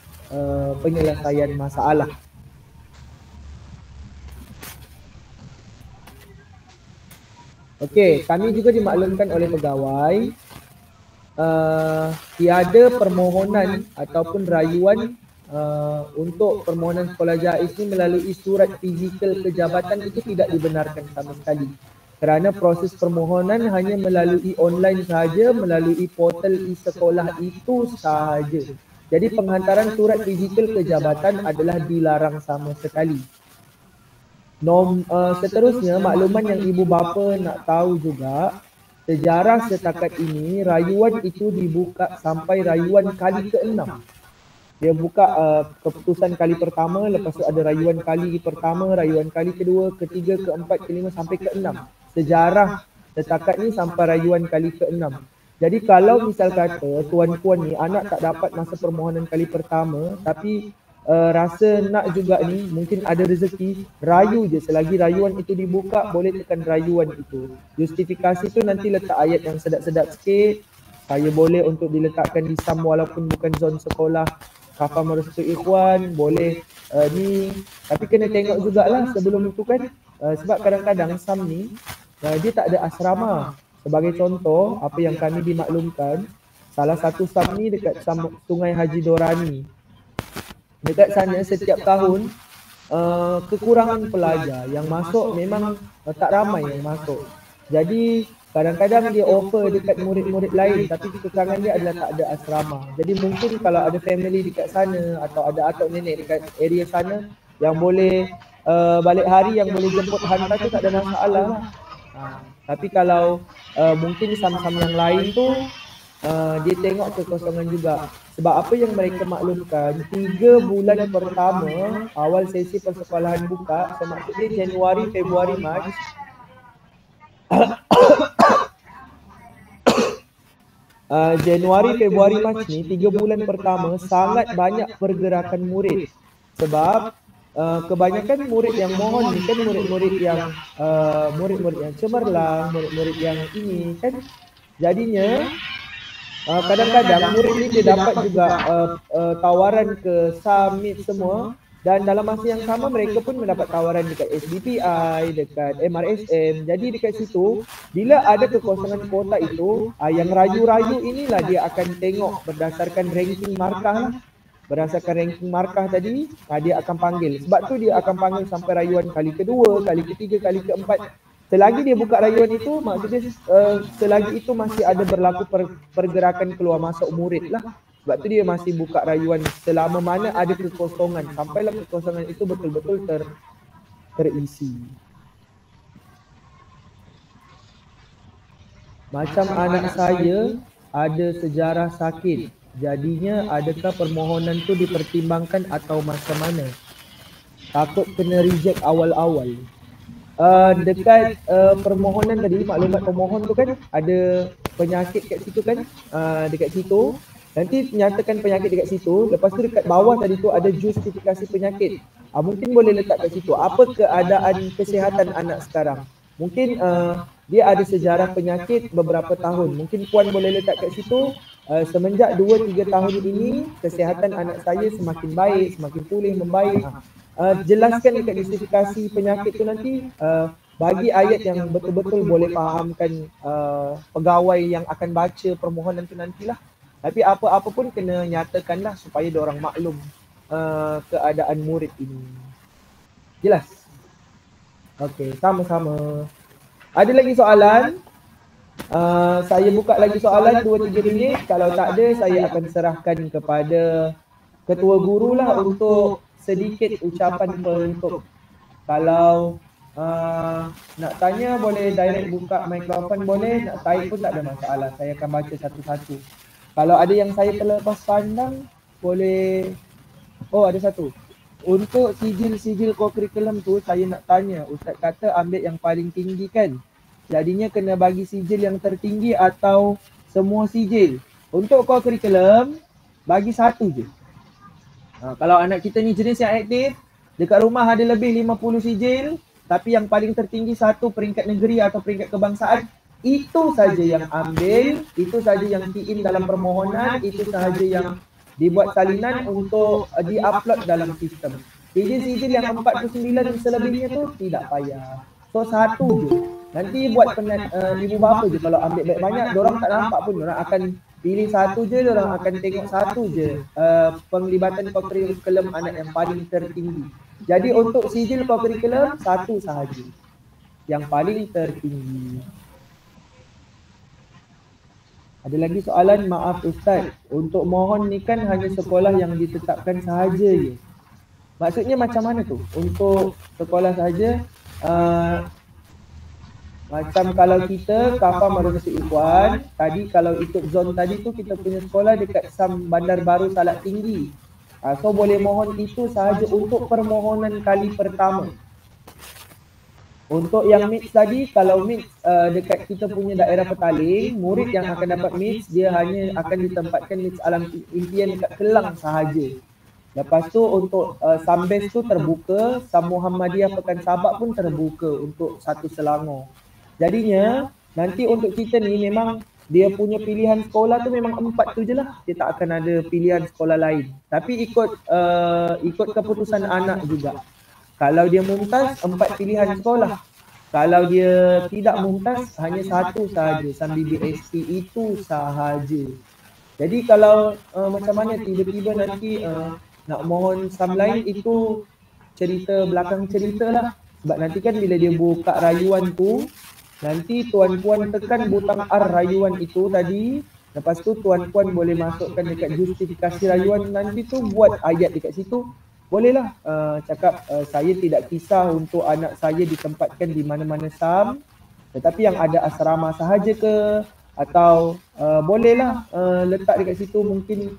penyelesaian masalah. Okey, kami juga dimaklumkan oleh pegawai tiada permohonan ataupun rayuan untuk permohonan sekolah Jais ini melalui surat fizikal ke jabatan itu tidak dibenarkan sama sekali. Kerana proses permohonan hanya melalui online sahaja, melalui portal e-sekolah itu sahaja. Jadi penghantaran surat fizikal ke jabatan adalah dilarang sama sekali. Seterusnya, makluman yang ibu bapa nak tahu juga, sejarah setakat ini, rayuan itu dibuka sampai rayuan kali ke-6. Dia buka keputusan kali pertama, lepas tu ada rayuan kali pertama, rayuan kali kedua, ketiga, keempat, kelima sampai ke-6. Sejarah setakat ni sampai rayuan kali ke-6. Jadi kalau misal kata tuan-puan ni anak tak dapat masa permohonan kali pertama tapi rasa nak juga ni, mungkin ada rezeki, rayu je. Selagi rayuan itu dibuka, boleh tekan rayuan itu. Justifikasi tu nanti letak ayat yang sedap-sedap sikit. Saya boleh untuk diletakkan di SAM walaupun bukan zon sekolah. Kafah Madrasatul Ikhwan, boleh ni. Tapi kena tengok jugalah sebelum itu kan. Sebab kadang-kadang SAM ni, dia tak ada asrama. Sebagai contoh, apa yang kami dimaklumkan, salah satu SAM ni dekat Sungai Haji Dorani. Dekat sana setiap tahun, kekurangan pelajar yang masuk memang tak ramai yang masuk. Jadi kadang-kadang dia offer dekat murid-murid lain tapi kekurangan dia adalah tak ada asrama. Jadi mungkin kalau ada family dekat sana atau ada atuk nenek dekat area sana yang boleh balik hari, yang boleh jemput hantar tu tak ada masalah lah. Tapi kalau mungkin SAM-SAM yang lain tu dia tengok kekosongan juga. Sebab apa yang mereka maklumkan, 3 bulan pertama awal sesi persekolahan buka, maksudnya Januari, Februari, Mac. Januari, Februari, Mac ni 3 bulan pertama sangat banyak pergerakan murid. Sebab kebanyakan murid yang mohon ni kan murid-murid yang cemerlang, murid-murid yang ini kan. Jadinya kadang-kadang murid ni dia dapat juga tawaran ke summit semua, dan dalam masa yang sama mereka pun mendapat tawaran dekat SBPI, dekat MRSM. Jadi dekat situ bila ada kekosongan kuota itu, yang rayu-rayu inilah dia akan tengok berdasarkan ranking markah lah. Berdasarkan ranking markah tadi, dia akan panggil. Sebab tu dia akan panggil sampai rayuan kali kedua, kali ketiga, kali keempat. Selagi dia buka rayuan itu, maksudnya selagi itu masih ada berlaku pergerakan keluar masuk murid lah. Sebab tu dia masih buka rayuan selama mana ada kekosongan. Sampailah kekosongan itu betul-betul terisi. Macam anak saya ada sejarah sakit. Jadinya adakah permohonan tu dipertimbangkan atau macam mana? Takut kena reject awal-awal. Dekat permohonan tadi, maklumat pemohon tu kan ada penyakit kat situ kan, dekat situ nanti nyatakan penyakit dekat situ. Lepas tu dekat bawah tadi tu ada justifikasi penyakit. Mungkin boleh letak kat situ apa keadaan kesihatan anak sekarang. Mungkin dia ada sejarah penyakit beberapa tahun. Mungkin puan boleh letak kat situ, semenjak 2-3 tahun ini kesihatan anak saya semakin baik, semakin pulih, membaik. Jelaskan dekat justifikasi penyakit tu nanti, bagi ayat yang betul-betul boleh fahamkan pegawai yang akan baca permohonan tu nantilah. Tapi apa-apa pun kena nyatakanlah supaya diorang maklum keadaan murid ini. Jelas? Okey, sama-sama. Ada lagi soalan? Saya buka lagi soalan 2-3 minit. Kalau tak ada, saya akan serahkan kepada ketua guru lah untuk sedikit ucapan penutup. Kalau nak tanya boleh direct buka mikrofon, boleh nak type pun tak ada masalah. Saya akan baca satu-satu. Kalau ada yang saya terlepas pandang, boleh. Oh, ada satu. Untuk sijil-sijil co-curriculum tu, saya nak tanya, Ustaz kata ambil yang paling tinggi kan? Jadinya kena bagi sijil yang tertinggi atau semua sijil? Untuk co-curriculum, bagi satu je. Kalau anak kita ni jenis yang aktif, dekat rumah ada lebih 50 sijil, tapi yang paling tertinggi satu peringkat negeri atau peringkat kebangsaan, itu saja yang ambil, itu saja yang key in dalam permohonan, itu sahaja yang dibuat salinan untuk di-upload dalam sistem. Sijil-sijil yang 49 selebihnya tu tidak payah. So satu je. Nanti buat penat ibu bapa je kalau ambil banyak, diorang tak nampak pun, diorang akan pilih satu je, diorang akan tengok satu je penglibatan co-curriculum anak yang paling tertinggi. Jadi untuk sijil co-curriculum satu sahaja yang paling tertinggi. Ada lagi soalan? Maaf Ustaz, untuk mohon ni kan hanya sekolah yang ditetapkan sahaja je. Maksudnya macam mana tu? Untuk sekolah sahaja, macam kalau kita Kafah Madrasatul Ikhwan, tadi kalau ikut zon tadi tu kita punya sekolah dekat SAM Bandar Baru Salak Tinggi. So boleh mohon itu sahaja untuk permohonan kali pertama. Untuk yang mix tadi, kalau mix dekat kita punya daerah Petaling, murid yang akan dapat mix, dia hanya akan ditempatkan mix alam impian dekat Kelang sahaja. Lepas tu untuk Sambes tu terbuka, Sam Muhammadiyah Pekan Sabak pun terbuka untuk satu Selangor. Jadinya nanti untuk kita ni memang dia punya pilihan sekolah tu memang 4 tu je lah. Dia tak akan ada pilihan sekolah lain. Tapi ikut keputusan anak juga. Kalau dia mumtaz, 4 pilihan sekolah. Kalau dia tidak mumtaz, hanya satu sahaja, Sam BBSP itu sahaja. Jadi kalau macam mana tiba-tiba nanti nak mohon Sam lain, itu cerita belakang cerita lah. Sebab nanti kan bila dia buka rayuan tu, nanti tuan-puan tekan butang R rayuan itu tadi. Lepas tu tuan-puan boleh masukkan dekat justifikasi rayuan nanti tu, buat ayat dekat situ. Bolehlah cakap saya tidak kisah untuk anak saya ditempatkan di mana-mana Sam, tetapi yang ada asrama sahaja ke, atau bolehlah letak dekat situ mungkin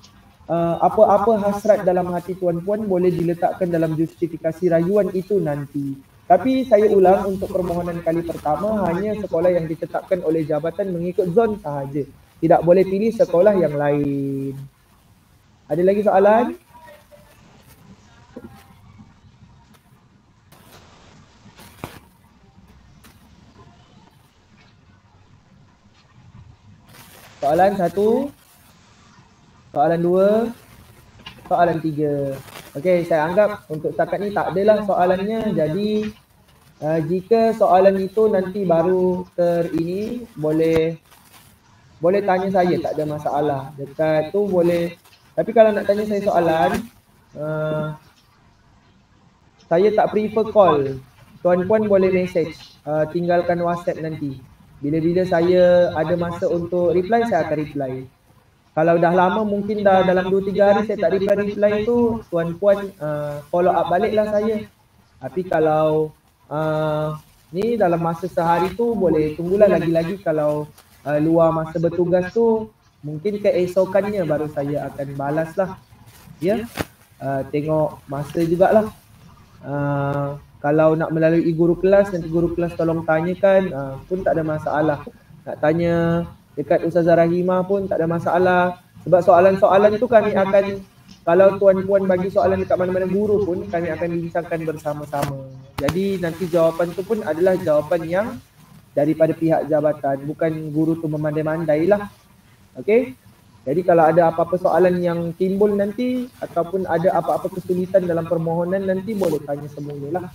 apa-apa hasrat dalam hati tuan-puan boleh diletakkan dalam justifikasi rayuan itu nanti. Tapi saya ulang, untuk permohonan kali pertama hanya sekolah yang ditetapkan oleh jabatan mengikut zon sahaja. Tidak boleh pilih sekolah yang lain. Ada lagi soalan? Soalan 1, soalan 2, soalan 3. Okey, saya anggap untuk setakat ni tak adalah soalannya. Jadi jika soalan itu nanti baru ini boleh tanya saya, tak ada masalah. Dekat tu boleh. Tapi kalau nak tanya saya soalan, saya tak prefer call. Tuan-puan boleh message, tinggalkan WhatsApp nanti. Bila-bila saya ada masa untuk reply, saya akan reply. Kalau dah lama, mungkin dah dalam 2-3 hari saya tak reply tu, tuan-puan follow up baliklah saya. Tapi kalau ni dalam masa sehari tu, boleh tunggulah lagi-lagi. Kalau luar masa bertugas tu, mungkin keesokannya baru saya akan balas lah. Ya, tengok masa jugalah. Kalau nak melalui guru kelas, nanti guru kelas tolong tanyakan pun tak ada masalah. Nak tanya dekat Ustazah Rahimah pun tak ada masalah. Sebab soalan-soalan tu kami akan, kalau tuan-puan bagi soalan dekat mana-mana guru pun, kami akan bincangkan bersama-sama. Jadi nanti jawapan tu pun adalah jawapan yang daripada pihak jabatan, bukan guru tu memandai-mandai lah. Okey? Jadi kalau ada apa-apa soalan yang timbul nanti, ataupun ada apa-apa kesulitan dalam permohonan nanti, boleh tanya semula lah.